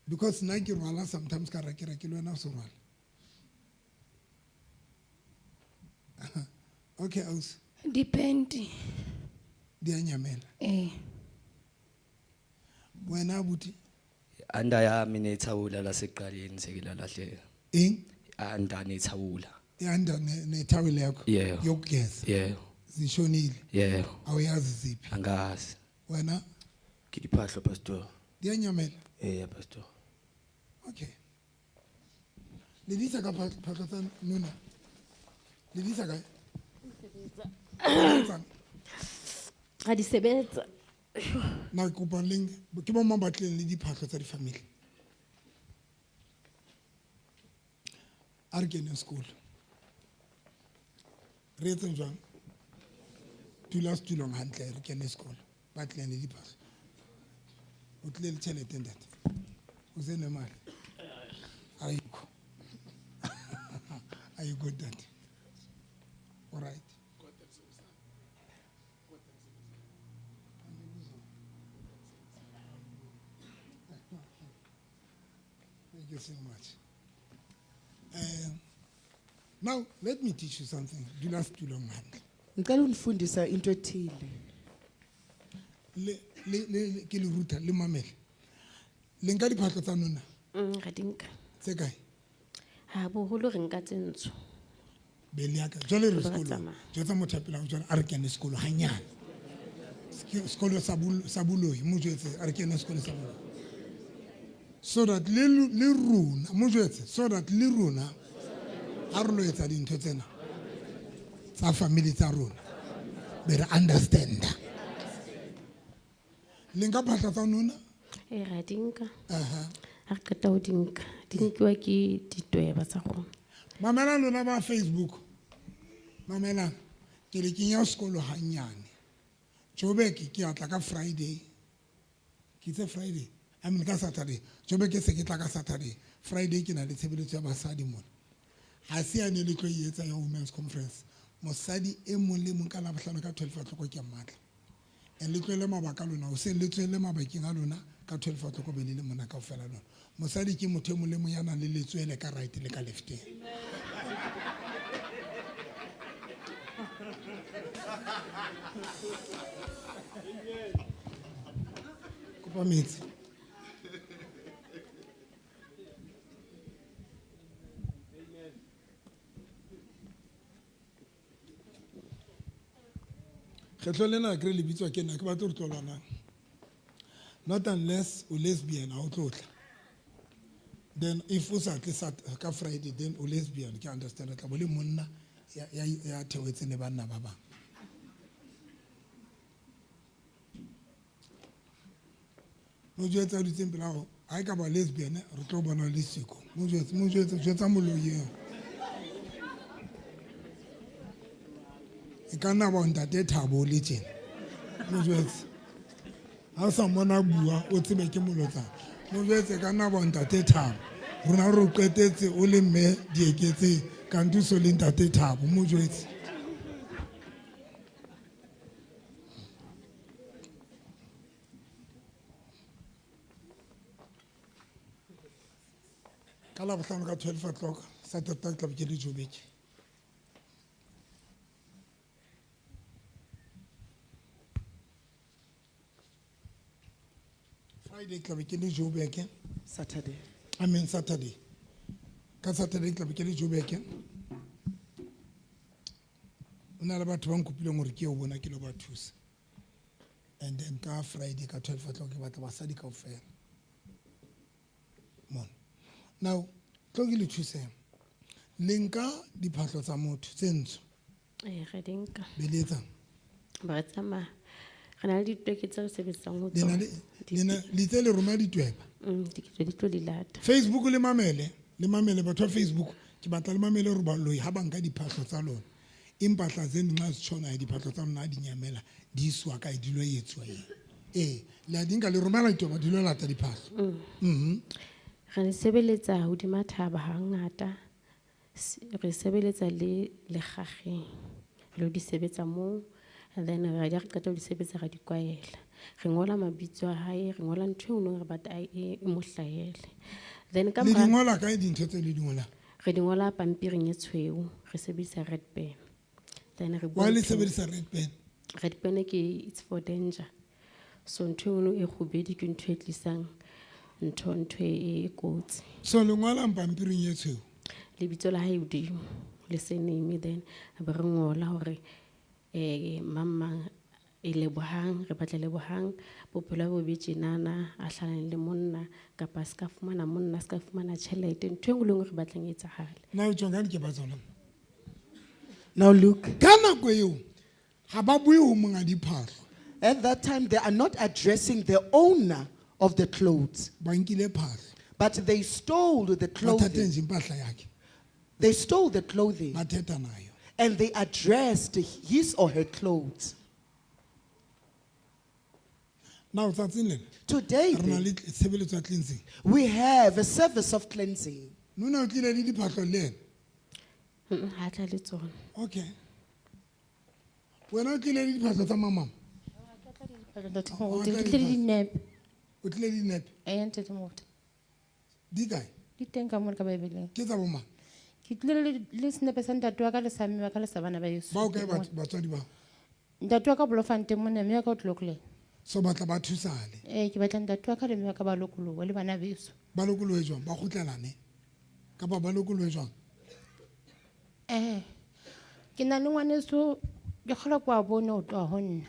because nna ke rwala sometimes ka rakira ke le wena o se rwala okay ausi dipenti di a nyamela wena abuti anda yami nethawula laseqaleni sekilalahleka anda nethawula anda nethawula yakho yokugeza zishonile awuyazi ziphi angazi wena kidiphahlo pastor diyanyamela pastor okay lidisa ka phahlo tsa nuna lidisa ka ga di sebetsa na kopa leng ke bo mabatleng le diphahlo tsa difamily a re kene sekolo re etseng jwang dula setulong hantle re kene sekolo batleng le diphahlo o tlile le tšhelete ntate o sene mali ayikho ayikho ntate all right Thank you so much. Now, let me teach you something. Do not too long hand. Ngicela undifundisa into ethile. Le ke le ruta le mamele. Le nka diphahlo tsa nona. Ga dinka. Tse kae? Ha boholo re nka tsentsho. Bele ya ka. Jole re sekolo. Jotsa motho a pela go jona a re kene sekolo hanyane. Sekolo sa buloi mo jetse a re kene sekolo sa buloi. So that le runa mo jetse so that le runa a re lo etsa dintho tsena tsa family tsa rona be re understand le nka phahla tsa nona ra dinka a re qeta ho dinka dinkiwa ke ditweba tsa rona mamela lona ba Facebook mamela ke le kenya sekolo hanyane Jobek ke atla ka Friday ke tse Friday I mean ka Saturday Jobek se ke tla ka Saturday Friday ke na le tshebeletso ya basadi mona ha se ane le tlo etsa ya women's conference mosadi e mong le mong ka la bohlano ka 12 a tloko ke matla e le tlwele mabaka lona o se le tswele mabakeng a lona ka 12 o'clock be le mona kaofela lona mosadi ke motho mo le mo yana le letswele ka right le ka left kopa metsi kgetlo lena ke re le bitswa ke nna ke batla re tlolwana not unless o lesbian a o tlotla then if o sa tle ka Friday then o lesbian ke understand tla bo le monna ya thewetse le banna ba bang mo jetsa di tsempela go a ka ba lesbian re tlo bona le siko mo jetsa moloye e ka nna ba ntate Thabo le tjena mo jetsa ha sa mona bua o tsebe ke molotsa mo jetsa ka nna ba ntate Thabo rona re qetetse o le mme dieketse ka ntuso le ntate Thabo mo jetsa kala bohlano ka 12 o'clock Saturday tla ke le Joburg Friday tla ke le Joburg Saturday. Saturday. Ka Saturday tla ke le Joburg. Una la batho ba nkopile gore ke o bona ke lo ba thusa. And then ka Friday ka 12 o'clock ke batla basadi kaofela. Mon. Now, tlo ke le thuse. Lenka diphahlo tsa motho tse ntsho. Re dinka. Beletsa. Ba tsama. Rena di tweke tse re sebetsang ho tsona. Le tse le roma ditweba. Di tlo di lata. Facebook le mamele batho Facebook ke batla le mamele re ba loyi ha banka diphahlo tsa lona. Impahla zenu nxa zitshona diphahlo tsa lona di nyamela di iswa ka di lo yetswa la dinka le romela ditweba di lo lata diphahlo. Re sebeletsa hodima thaba hangata re sebeletsa le gageng lo di sebetsa mo and then re ya qeta ho di sebetsa ga di kwaela re ngola mabitso a hae re ngola ntho e nngwe re batla e mo hlahele then ka le dingola ka dintho tse le dingola re dingola pampiring e tshweu re sebedisa red pen then re wa le sebedisa red pen ke it's for danger so ntho e nngwe e khubedi ke ntho e tlisang ntho e kotsi so le ngola pampiring e tshweu le bitso la hae hodimo le sename then ba re ngola hore mama e lebohang re batla lebohang bophelo bo betjenana a hlanang le monna kapa ska fumana monna ska fumana tšhelete ntho engwe le ngwe re batlang e tsagale now jonga ke ba tsona now look ka nako eo ha ba bue ho monga diphahlo at that time they are not addressing the owner of the clothes ba nkile phahlo but they stole the clothing they stole the clothing ba theta nayo and they addressed his or her clothes. Now, today we have a service of cleansing. Okay. We're not cleaning the pastor, Mama. Did I? Did think I'm going to be Get a woman. Listen to the Dwaga, the Samuel Savannah Bay. Bauke, but the Dwaga of Fantemon and Mirko locally. So, but about two side. But the Dwaga and Mirka Balokulu, well, when I use Balokulu, Bahutalani, Kaba Balokulu. Can anyone is to the Holokwa Bono or Hon?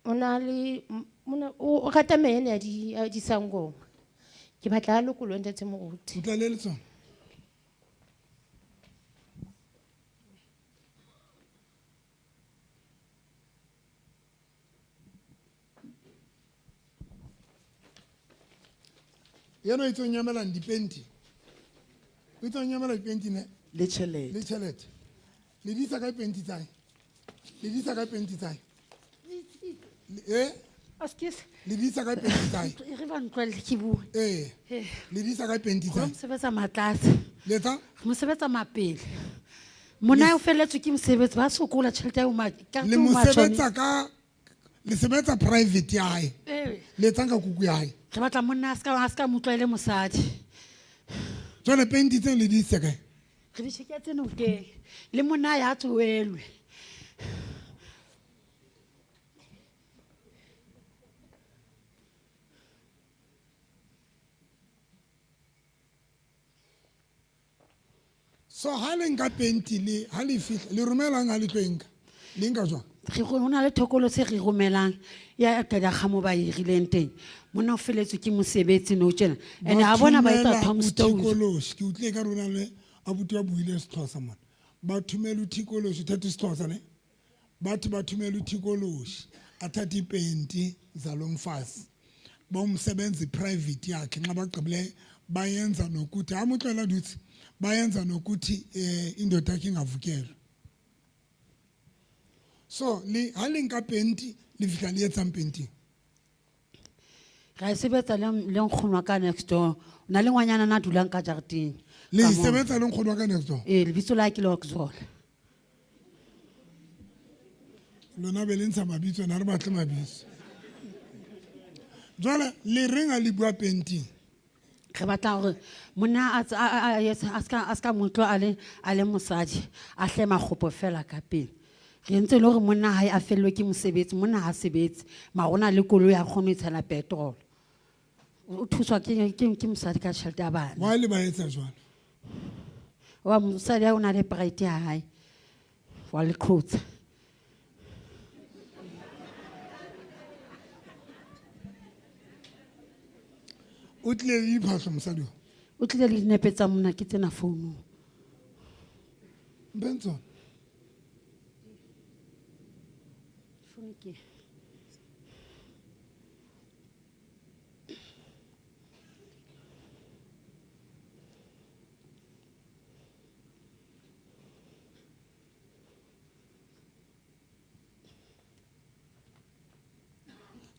Onali Katamene di Sango. Kibata Lokulu and the Mood. You know, it's on Yamala and Dipenti. It's on Yamala Pentina. Literally. Lidisa Kai Pentitai. Lidisa Kai Pentitai. Eh? Excuse. Lidisa Kai Pentitai. Rivan Kwel Kibu. Eh. Lidisa Kai Pentitai. Msebetsa matlas. Leta? Msebetsa mapele. Mona o fela tso ke msebetsi ba sokola tšhelete ya o ma ka le mosebetsa ka le sebetsa private ya hae le tsanka kuku ya hae re batla monna a ska mo utlwa e le mosadi. Jwale penti tseo le di ise kae? Re di sheketse nokeng le monna ya tsoelwe. So ha le nka penti le ha le fihla le romelang ha le tlo enka le nka jwang? Re go na le thokolo se re romelang ya ka ga mo ba irileng teng. Monna o feletswe ke mosebetsi no tjena ene a bona ba etsa tombstone. Ke utlile ka rona le abuti wa buile Sexhosa mona. Ba thumela uthikoloshi thathi Sexhosa ne? Bathi ba thumela uthikoloshi athatha ipenti zalo mfazi. Ba umsebenzi private yakhe nxa bagqibile bayenza nokuthi amuxela duthi bayenza nokuthi indoda yakhe ingavukelwa. So le ha le nka penti le fika le etsa penti. Ga sebetsa le nkgonwa ka next door. Na le ngwanyana na dulang ka jareteng. Le sebetsa le nkgonwa ka next door. Le bitso la ke Loxol. Lona be le ntsha mabitso na re batle mabitso. Jwale le renga le bua penti. Re batla gore monna a ska motlo a le mosadi a hlema gopo fela ka pele. Re ntse le gore monna hae a fellwe ke mosebetsi monna ha sebetse ma gona le koloi ya kgona itshela petrol. O thuswa ke mosadi ka tšhelete ya bana. Wa le ba etsa jwalo? Wa mosadi a o na le pride ya hae wa le khutsa. O tlile le diphahlo mosadi o tlile le dinepe tsa monna ke tsena founung. Benson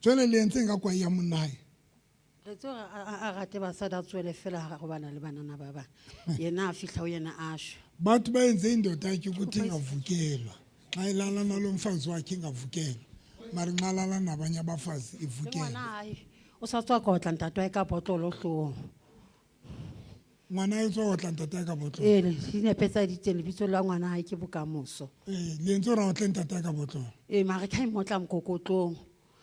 jwale le entse nka kwa ya monna hae. Re tso a rate basadi a tswele fela ga go bana le banana ba bana. Yena a fihla o yena a shwa. Batho ba enze indoda yakhe ukuthi ingavukelwa. Xa ilala nalo mfazi wakhe ingavukelwa. Mara nxa lala nabanye abafazi ivukelwa. Ngwana hae o sa tswa kotla ntate wa ka botlolo hlong. Ngwana e tswa kotla ntate ka botlolo. Dinepe tsa diteng lebitso la ngwana hae ke bokamoso. Le ntse ra otla ntate ka botlolo. Mara ka imotla mkokotlong.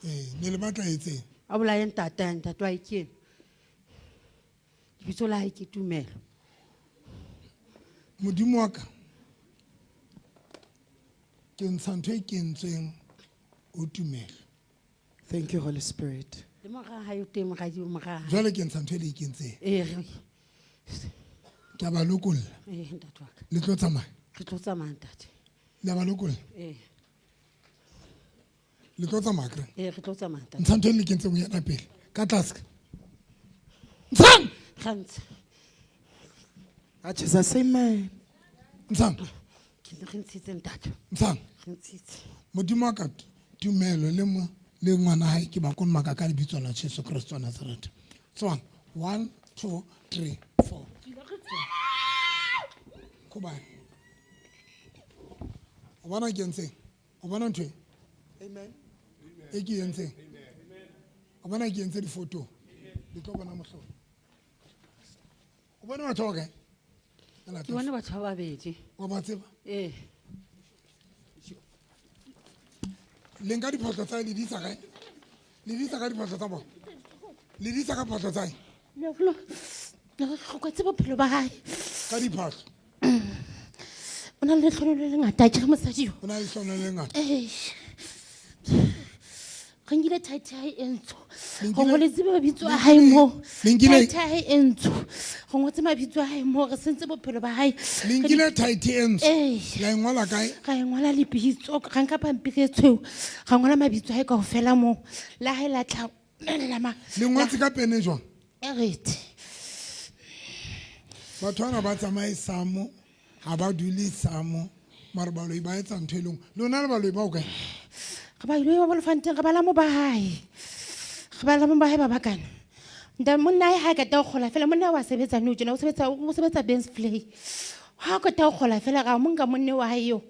Ne le batla etseng? A bola ntate wa ikeng. Lebitso la hae ke Tumelo. Modimo wa ka ke ntsha ntho e kentsweng o Tumelo. Thank you, Holy Spirit. Jwale ke ntsha ntho e le ikentseng. Ke a ba lokolla. Le tlo tsamaya? Re tlo tsamaya ntate. Le a ba lokolla? Le tlo tsamaya kre? Re tlo tsamaya ntate. Ntsha ntho e le ikentseng o yana pele ka tlase. Ntshang! Gantsi. A Jesus amen. Ntshang! Ke ntshitse ntate. Ntshang! Ke ntshitse. Modimo wa ka Tumelo le ngwana hae ke ba kon maka ka lebitso la Jesu Kristo wa Nazareth. So 1 2 3 4. Kuba. Obana ke ntse. Obana ntwe. Amen. E ke ntse. Obana ke ntse di photo. Di tlo bona mohlo. Obana batho ba kae? Ke bona batho ba babedi. Wa ba tseba? Le nka diphahlo tsa le di isa kae? Le di isa ka diphahlo tsa bona? Le di isa ka diphahlo tsa Go kwetse bophelo ba hae. ka diphahlo? O na le tlhono le ngata ke mosadi yo. O na le tlhono le ngata. Re nkile tight hae e ntsho. Go ngoletse mabitso a hae mo. Tight hae e ntsho. Go ngotse mabitso a hae mo re sentse bophelo ba hae. Le nkile tight e ntsho. La ngola kae? Ga ngola le bitso ga nka pampiri e tshweu. Ga ngola mabitso a hae kaofela mo. La hae la tla le ngotse ka pene jwang? Erete. Batho ana ba tsamaye samo ha ba dule samo mara ba lo ba etsa ntho e leng lona le ba lo ba o kae? Ga ba ile ba lefanteng ga ba la mo ba hae. Ga ba la mo ba hae ba bakana. Nda monna ha ka ta gola fela monna wa sebetsa no tjena o sebetsa Bensflay. Ha ka ta gola fela ga monga monne wa hae yo.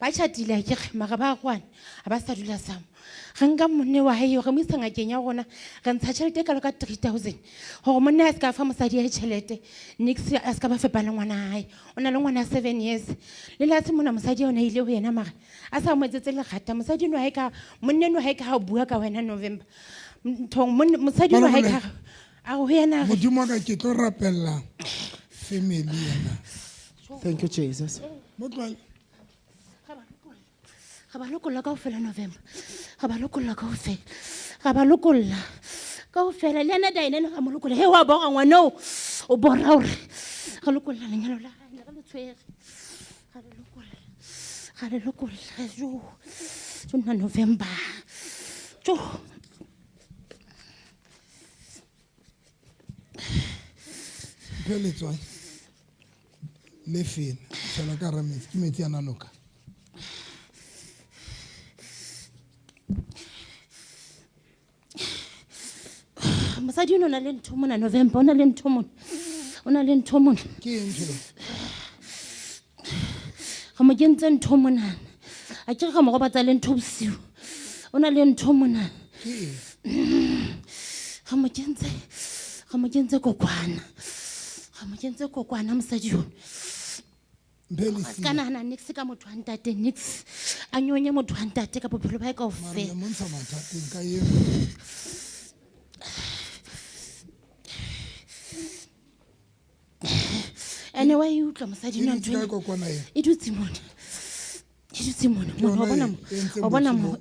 Ba chatile ke mara ba kwana. Ha ba sa dula samo. Re nka monne wa hae re mo isa ngakeng ya rona re ntsha tšhelete e kalo ka 3,000 gore monne a se ka fa mosadi ya tšhelete nix a se ka ba fepa le ngwana hae o na le ngwana 7 years le la se mona mosadi yona ile ho yena mara a sa mo etsetse legata mosadi no hae ka monne no hae ka ha bua ka wena November mosadi no hae ka a ho yena modimo ka ke tlo rapella family yana. Thank you, Jesus. Ga ba lokolla kaofela November ga ba lokolla kaofela ga ba lokolla kaofela le ena daine ga mo lokolla he wa bona ngwana o bora hore ga lokolla lenyalo la hae ga le tshwere ga le lokolla jo na November jo Peletswa le fela tsala ka rametsi ke metsi ana noka. mosadi o na le ntho mona November o na le ntho mona ke eng tshelo ga mo kentse ntho mona a ke ga mo go batsa le ntho bosiu o na le ntho mona ga mo kentse kokwana mosadi yo kana na nix ka motho wa ntate nix a nyonye motho wa ntate ka bophelo ba e kaofela anyway you utlwa mosadi no ntwe e dutse mona wa bona mo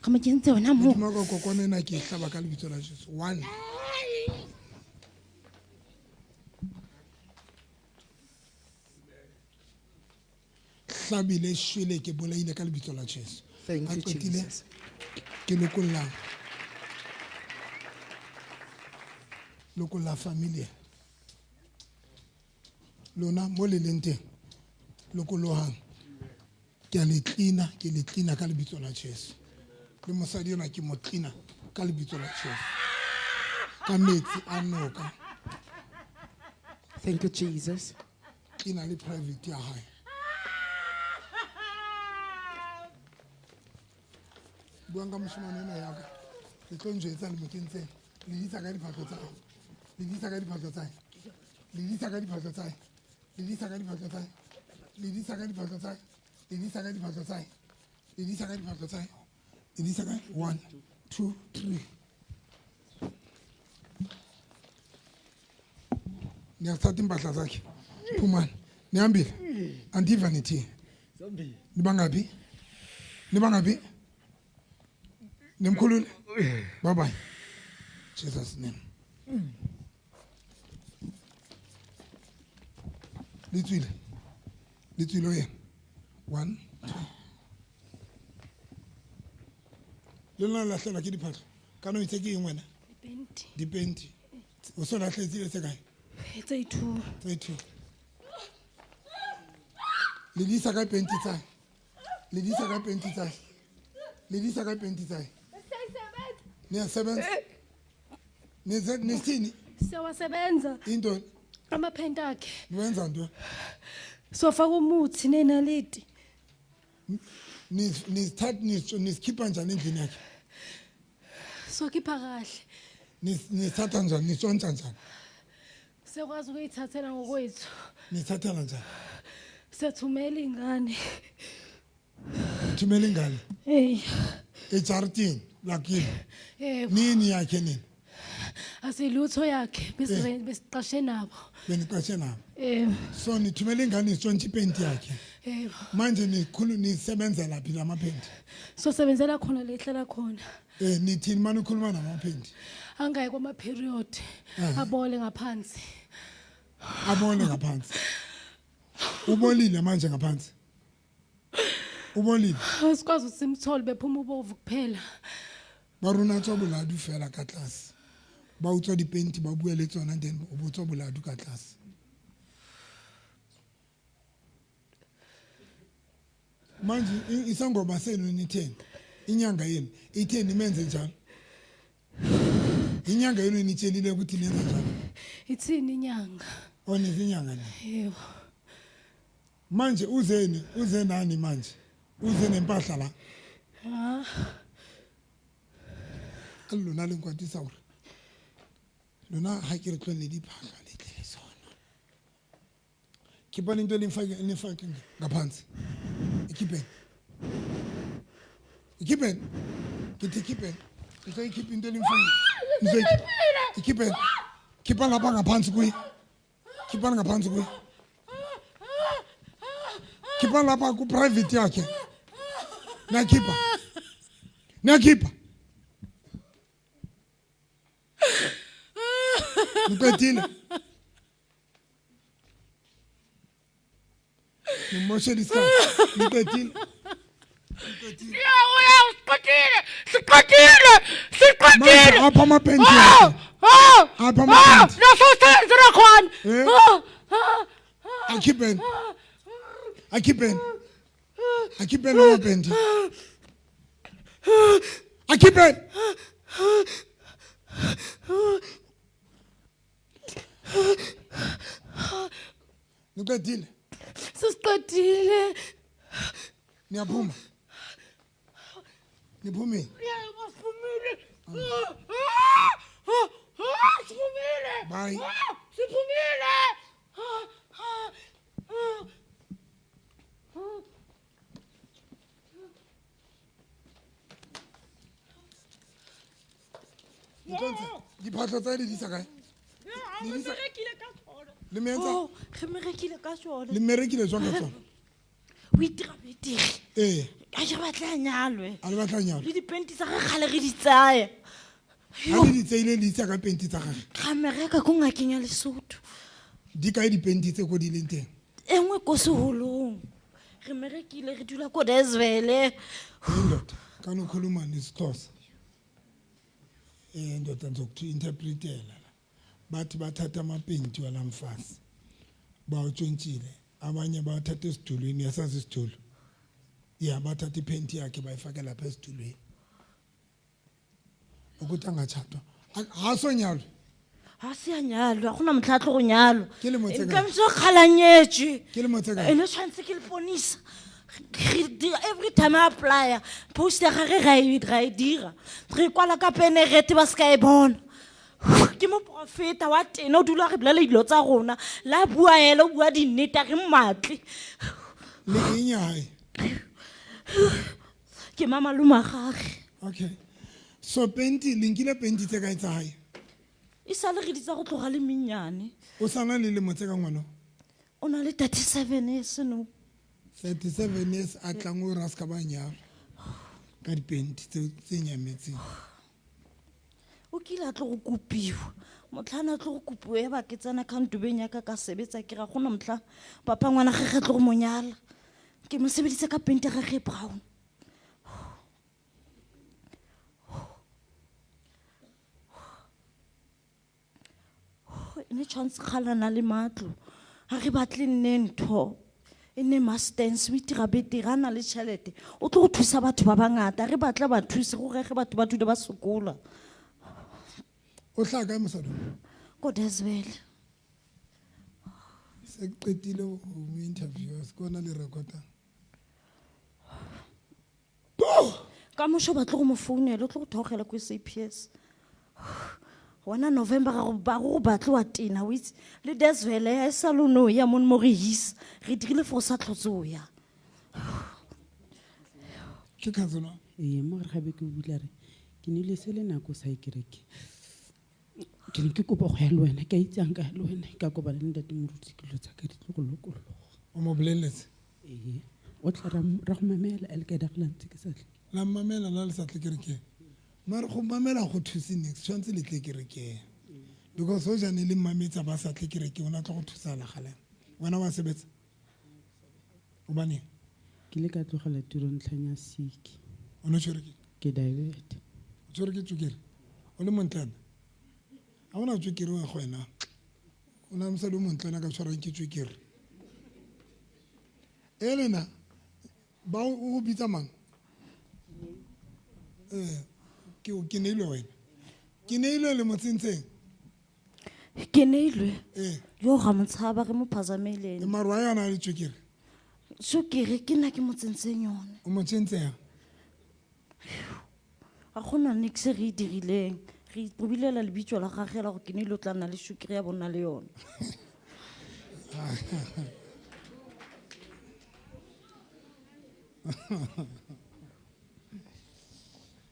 ga mo kentse ona mo mo go kokwana ena ke hlaba ka lebitso la Jesu 1 hlabile shwele ke bolaile ka lebitso la Jesu. Thank you, Jesus. Ke lokolla familia lona mo le leng teng lokolohang ke le tlina ka lebitso la Jesu le mosadi yona ke mo tlina ka lebitso la Jesu ka metsi a noka. Thank you, Jesus. Ina le private ya hae buanga moshimane ena ya ka le tlo njwetsa le mokentseng le ditsa ka diphatlo tsae le ditsa ka diphatlo tsae le ditsa ka diphatlo tsae le ditsa ka diphatlo tsae le ditsa ka diphatlo tsae le ditsa ka diphatlo tsae le ditsa ka diphatlo tsae le ditsa ka 1 2 3 niyathatha impahla zakhe phumani nihambile andiva nithi nibangapi nimkhulule bye bye Jesus name litswile oye 1 2 le lona lahlela ke diphatlo ka no itse ke eng wena dipenti o so lahletsile tse kae tse 2 le disa ka penti tsae le disa ka penti tsae niyasebenza nisithini siyawasebenza into amaphenta akhe niwenza nto sofaka umuthi nenaliti nisikhipha njani endlini yakhe sokhipha kahle nisithatha njani nitshontsha njani sekwazi ukuyithathela ngokwethu nithathela njani sethumela ingane ejartini lakini nini yakhe nini asilutho yakhe besiqashe nabo beniqashe nabo so nithumela ingane izitshontsha ipenti yakhe manje nisebenza laphi lamapenti so sebenzela khona le ihlala khona nithini manje ukhuluma namapenti angayi kwama-period abole ngaphansi ubolile manje ngaphansi ubolile sikwazi ukuthi simthole bephuma ubovu kuphela ba rona tswa boladu fela ka tlase ba utswa dipenti ba bua le tsona then o botswa boladu ka tlase manje isangoma senu nitheni inyanga yenu itheni imenze njalo inyanga yenu nitshelile ukuthi nenze njalo ithini inyanga inyanga yebo manje uze nani manje uze nempahla la ka lona le nkwatisa gore lona ga ke re tlo le diphahla le tle le sona ke bona into lefake ngaphansi ikhipeni ngithi ikhipeni ngizoyikhipha into ikhipeni khipha lapha ngaphansi kuyi khipha ngaphansi kuyi khipha lapha ku-private yakhe nakhipha niqedile nimoshe isikhathi niqedile siqedile apha amapendi apha amapendi nasosenzela khona akhipeni amapendi akhipeni niqedile sesiqedile niyaphuma niphumile bye siphumile diphahlo tsa le di sa kae le merekile ka sone le merekile jwang ka tsona o itira betere a je batla nyalwe a le batla nyalwe le dipenti tsa gagwe gale re di tsaya ha le di tseile le itsa ka penti tsa gagwe ga mereka ko ngakeng ya Lesotho di kae dipenti tse ko di leng teng engwe ko seholong re merekile re dula ko Desvele ndoda kanokhuluma nesixhosa ndoda ngizoku-interpretela bathi bathatha amapenti wala mfazi bawutshontshile abanye bawathatha esidulweni yasazi isidulu bathatha ipenti yakhe bayifake lapha esidulweni ukuthi angatshatwa hasonyalwe ha se a nyalwa go na motlhatlo go nyalwa ke le motse nka mso khalanyetse ke le motse ka ene tshwantse ke le ponisa every time I apply post ya gage ga e dira re kwala ka pene rete ba ska e bona ke mo profeta wa tena o dula re bolela dilo tsa rona la bua ela o bua dinnete re mmatli le enyae ke mama luma gage okay so penti linkile penti tse kae tsa hae e sale re ditsa go tloga le menyane o sana le motse ka ngwana o na le 37 years no 37 years a tlang o ra ska ba nyalo ka dipenti tse nyametseng o kile a tlo go kopiwa motlhana a tlo go kopiwa ya ba ke tsena ka ntubeng ya ka sebetsa ke ra gona motlha papa ngwana gage tlo go monyala ke mo sebeditse ka penti ya gage brown ene chance khalana le matlo ha re batle nnentho ene mastens o itira beterana le tšhelete o tlo go thusa batho ba bangata re batla ba thuse go rege batho ba thude ba sokola o tla ka mosado ko Desvele se qetile o mo interview se kona le rekota ka mosho ba tlo go mo founela o tlo go thogela ko SAPS wana November ba go batla wa tena o itse le Desvele ya salono ya mon mo re his re dirile for sa tlotso ya ke kazona mo re gabe ke bula re ke ne le sele nako sa ikereke ke ne ke kopa go ya le wena ka itsang ka le wena ka kopa le ntate moruti ke lo tsaka di tlogolokolo o mo boleletse o tla ra go mamela el ka daglantse ke sa tle la mamela la le sa tle kereke mara go mamela go thusi next tshwantse le tle kereke because ho jane le mametsa ba sa tle kereke ona tlo go thusa la gale wena wa sebetsa o bane ke le ka tlogela tiro ntlhanya siki ona tshwereke ke diabetes tshwereke tsukere o le montlana a bona tsukere wa go wena ona mosadi o montlana ka tshwarang ke tsukere elena ba o bitsa mang ke neilwe wena ke neilwe le motsentseng ke neilwe yo ga motshaba re mo phazameleng marwa yana le tsukere tsukere ke nna ke motsentseng yone o motsentseng ga gona nix re e dirileng re bobilela lebitso la gage la gore ke ne lo tla nna le sukiri ya bona le yone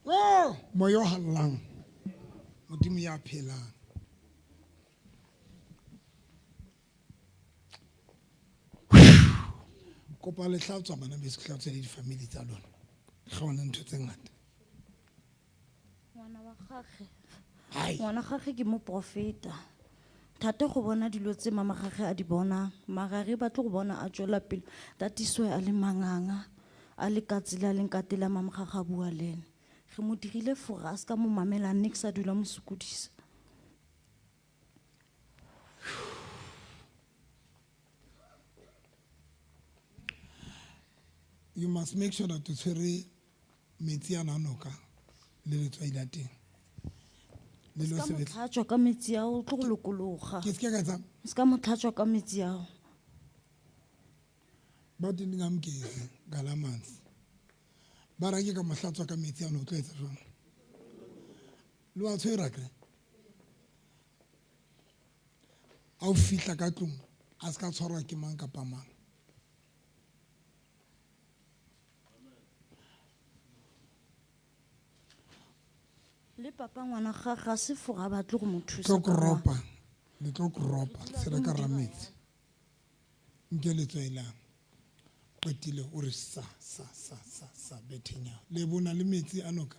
Oh, moyo hallang. Modimo ya phelang. Kopa le hlatswa bana be se hlatswa le di-family tsa lona. Ga ona ntho tse ngata. ngwana gage ke mo profeta thata go bona dilo tse mama gage a di bonang mara re batle go bona a tswela pele that is why a le manganga a le ka tsela a leng ka tela mama gage a bua le ene re mo dirile for a ska mo mamela nix a dula mo sokodisa You must make sure that you tshwere metsi a nanoka le letswai la teng. Le lo ska mo sebetsa. tlhatswa ka metsi ao tlo go lokologa Ke se ke ka tsa ska mo tlhatswa ka metsi ao ba teng ngamkezi galamansi. Ba ra ke ka mohlatswa ka metsi a no tlo etsa jwang. Lo a tshwera kre. A o fihla ka tlung a ska tshwarwa ke mang kapa mang. le papa ngwana gaga se fora batle go mo thusa Tlo kropa. Le tlo kropa tsela ka rametsi. Nke letswai la. Qetile o re sa bethenya. Le bona le metsi a noka.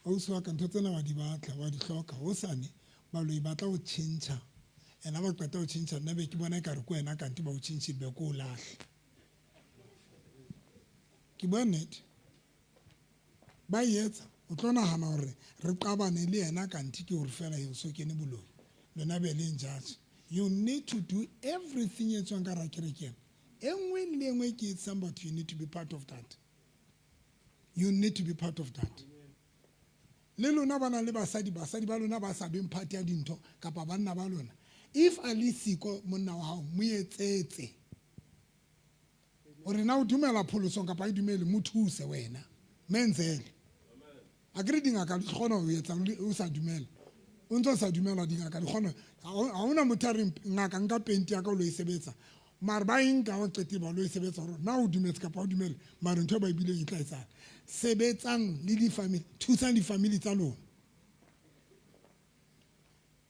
O swa ka ntho tsena wa di batla wa di hloka ho sane ba lo ibatla o tšhentšha ena ba qeta o tšhentšha nna be ke bona e ka re ko wena kanti ba o tšhentšhile be ko o lahle ke bua nnete ba etsa o tlo nagana gore re qabane le ena kanti ke gore fela yo so kene boloi lona be le judge you need to do everything e tswang ka ra kerekeng engwe le engwe ke somebody you need to be part of that you need to be part of that le lona bana le basadi ba lona ba sa beng part ya dintho kapa banna ba lona if a le siko monna wa hao mo etsetse o re na o dumela pholosong kapa e dumele mo thuse wena menzele a gre dingaka le kgona ho etsa o sa dumela o ntse sa dumela dingaka le kgona ha ona mothari ngaka nka penti ya ka o lo isebetsa mara ba inka o qeti ba lo isebetsa hore na o dumetse kapa o dumele mara ntho ba ibile e tla etsa sebetsang le di family thusang di family tsa lona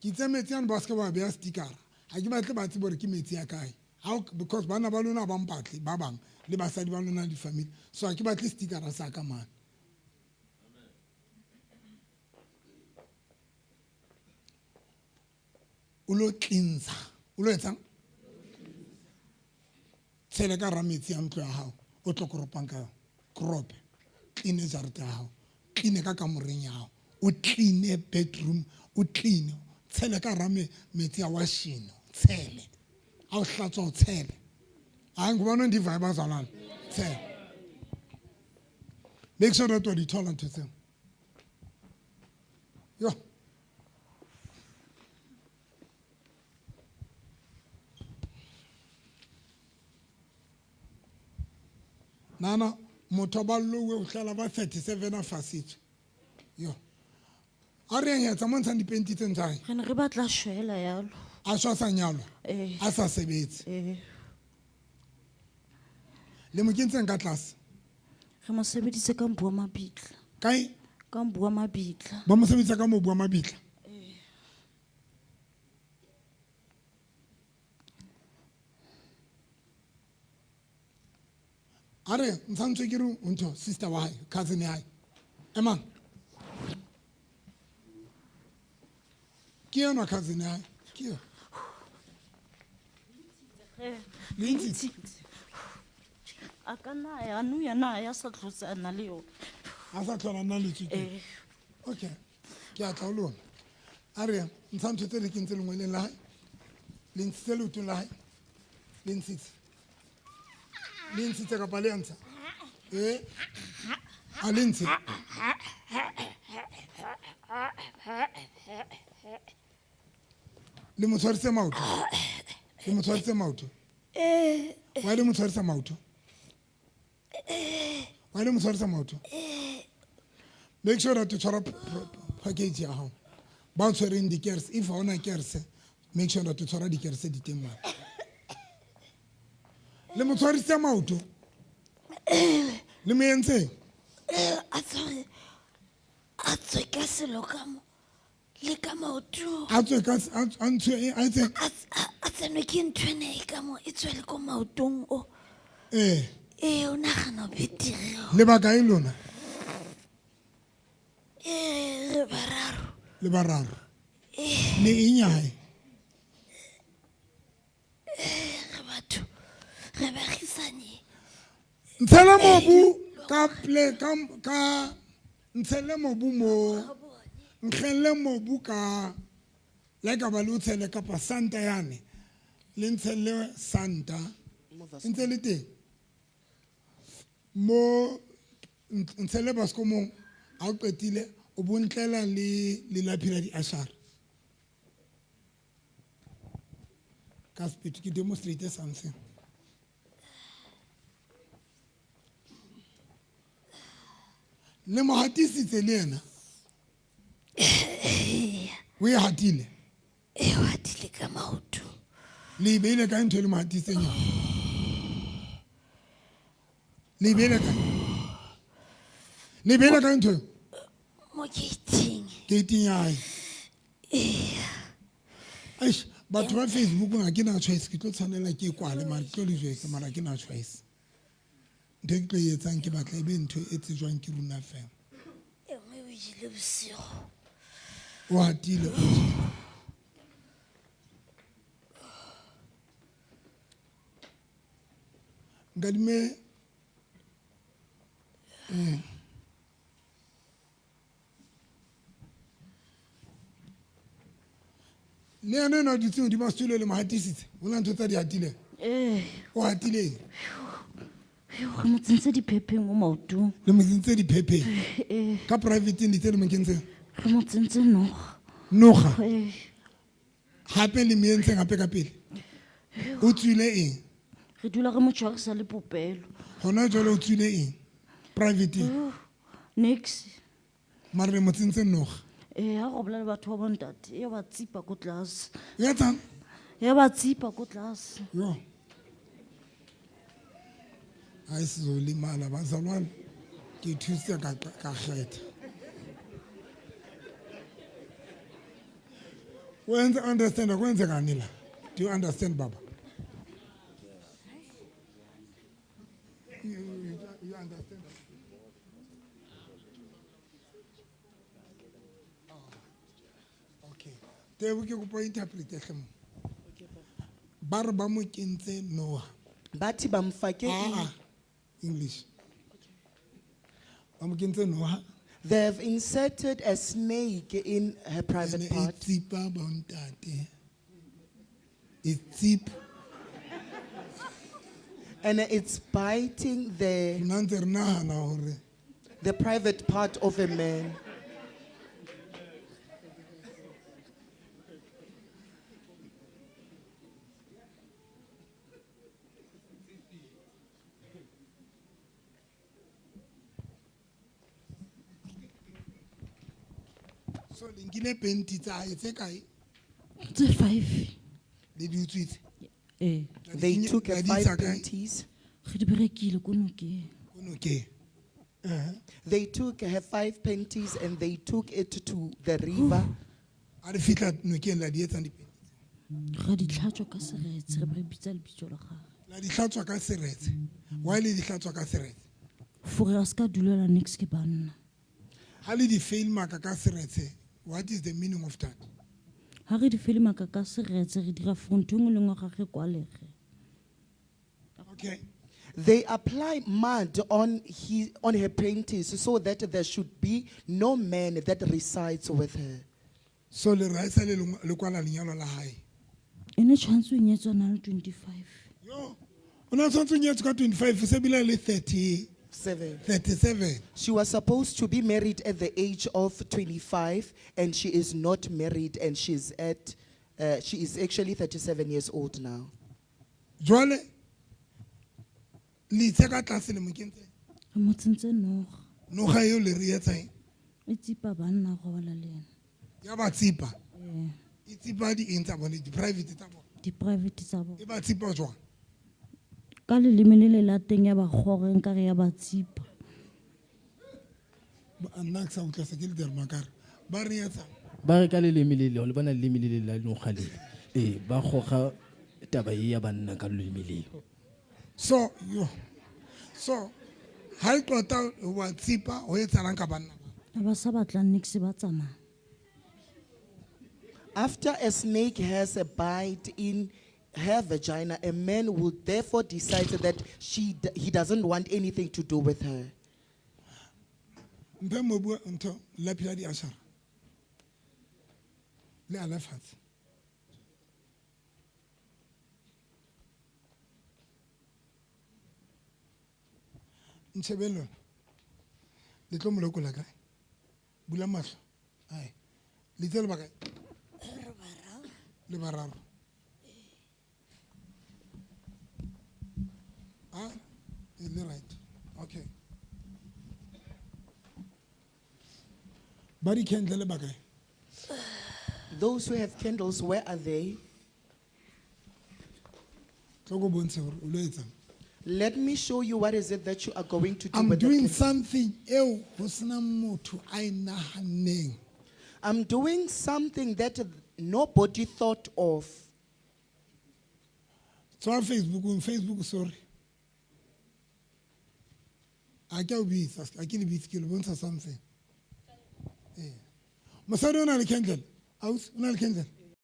ke tsemetsi an ba ska ba bea sticker ha ke batle ba tsebore ke metsi ya kae how because bana ba lona ba mpatle ba bang le basadi ba lona di family so ha ke batle sticker sa ka man o lo cleansa o lo etsang tshele ka rametsi a ntlo ya hao o tlo koropang ka krope clean jarete ya hao clean ka kamoreng ya hao o clean bedroom o clean tshele ka rame metsi a washino tshele a o hlatswa o tshele a ngubona ndi vibe bazalana tshele make sure that di thola ntho tseo yo nana motho ba lowe o hlala ba 37 a fasitse yo a re ya tsa montsha dipenti tse ntsae re ne re batla shwela yalo a swa sa nyalwa a sa sebetse le mo kentseng ka tlase re mo sebedise ka mbu wa mabitla kae ka mbu wa mabitla ba mo sebedisa ka mobu wa mabitla are ntsantswe ke re ntho sister wa hae cousin ya hae emang ke yena cousin ya hae ke yo lentsi a ka naya anu ya naya sa tlotse a na le yone a sa tlhola nna le tswiki okay ke a tla o lona a re ntshantse tse le ke ntse lengwe le la hae le ntse le utong la hae le ntse kapa le ntsha a le ntse le mo tshwaritse maoto wa le mo tshwarisa maoto make sure that you tshwara package ya hao ba o tshwereng di-kers if ha ona kerse make sure that you tshwara di-kerse di teng mane le mo tshwarisitse maoto le mo entseng a tswe ka selo ka mo le ka maoto a tswe ka a ntshwe a etse a tsenwe ke nthwene e ka mo e tswe le ko maotong o o nagana o betere lebaka e lona re bararo ne e nyae re batho re bagisanye ntshela mobu ka ntshele mobu mo nkgelle mobu ka le ka ba le tshele ka pa santa yane le ntshele santa ntse le teng mo ntshele basko mo a o qetile o bontlela le lapila di ashar ka speed ke demonstrate something le mo hatisitse le yena o e hatile o hatile ka maoto le beile ka ntho le mo hatiseng yona le beile ka ntho mo gating ya hae aish batho ba Facebook ga ke na choice ke tlo tshwanela ke kwale mara ke tlo le jwetse mara ke na choice ntho ke tlo e etsang ke batla e be ntho e tsejwang ke runa fela e nngwe o jile bosigo o hatile o jile ngadime le yane ena ditseng di mastulo le mo hatisitse o na ntho tsa di hatile o hatileng re mo tsentse diphepheng mo maotong le mo tsentse diphepheng ka private di tse le mo kentseng re mo tsentse noga gape le mientseng gape ka pele o tswile eng re dula re mo tshwarisa le popelo gona jalo o tswile eng private nix mara le mo tsentse noga ha go bolela batho ba bontate ya ba tsipa ko tlase ya ba tsipa ko tlase yo hayi sizolimala bazalwane ke thusitse ka kgetha wenze understand kwenzekani la do you understand baba you understand tebe ke kopa interpretation ba re ba mo kentse Noah bathi bamfake English ba mo kentse Noah they have inserted a snake in her private part tsipa bontate it's and it's biting the private part of a man. So linkile penti tsa hae tse kae? Tse 5. Le di utswitse? They took 5 panties. They took her 5 panties and they took it to the river. A re fitla nokeng la di etsang dipenti. Ra di tlhatswa ka seretse re ba bitsa lebitso la gago. La di tlhatswa ka seretse. Why le di tlhatswa ka seretse? For a ska dulela next ke banna. Ha le di fail maka ka seretse. What is the meaning of that? Ha re di fail maka ka seretse re dira fontong le ngwa gagwe kwalege. Okay. They apply mud on her panties so that there should be no man that resides with her. So le raisa le kwala lenyalo la hae. Ene chance o nyetswa na le 25. Yo. Ona tshwantse o nyetswe ka 25 se bila le 37. She was supposed to be married at the age of 25 and she is not married and she is actually 37 years old now. Jwale le itse ka tlase le mo kentse. Mo tsentse noga. Noga yo le re etsang. e tsipa banna go bala le ena. Ya ba tsipa. E tsipa di eng tsa bone, di-private tsa bone. Di-private tsa bone. E ba tsipa jwang? Ka leleme le le lateng ya ba gore nkare ya ba tsipa. Nna ke sa utlwa se ke le dermakare. Ba re etsa. Ba re ka leleme le le bana leleme le le la no kgale. Ba goga taba e ya banna ka leleme le. So ha e qota wa tsipa ho etsalang ka banna. Ba sa batlang nix ba tsamaya. After a snake has a bite in her vagina, a man will therefore decide that he doesn't want anything to do with her. Mpe mo bua ntho la pila di ashara. Le alafat. Ntshebelo. Le tlo moloko la kae? Bula mahlo. Ai. Le tsela ba kae? Le bararo. Ah, is right. Okay. Bari candle le ba kae? Those who have candles, where are they? Tlo go bontshe hore o lo etsang. Let me show you what is it that you are going to do I'm with doing the something eo ho sena motho a inahaneng. I'm doing something that nobody thought of. So on Facebook, sorry. I can't be, skill, bontsha something. Masado na le candle. Aus, una le candle.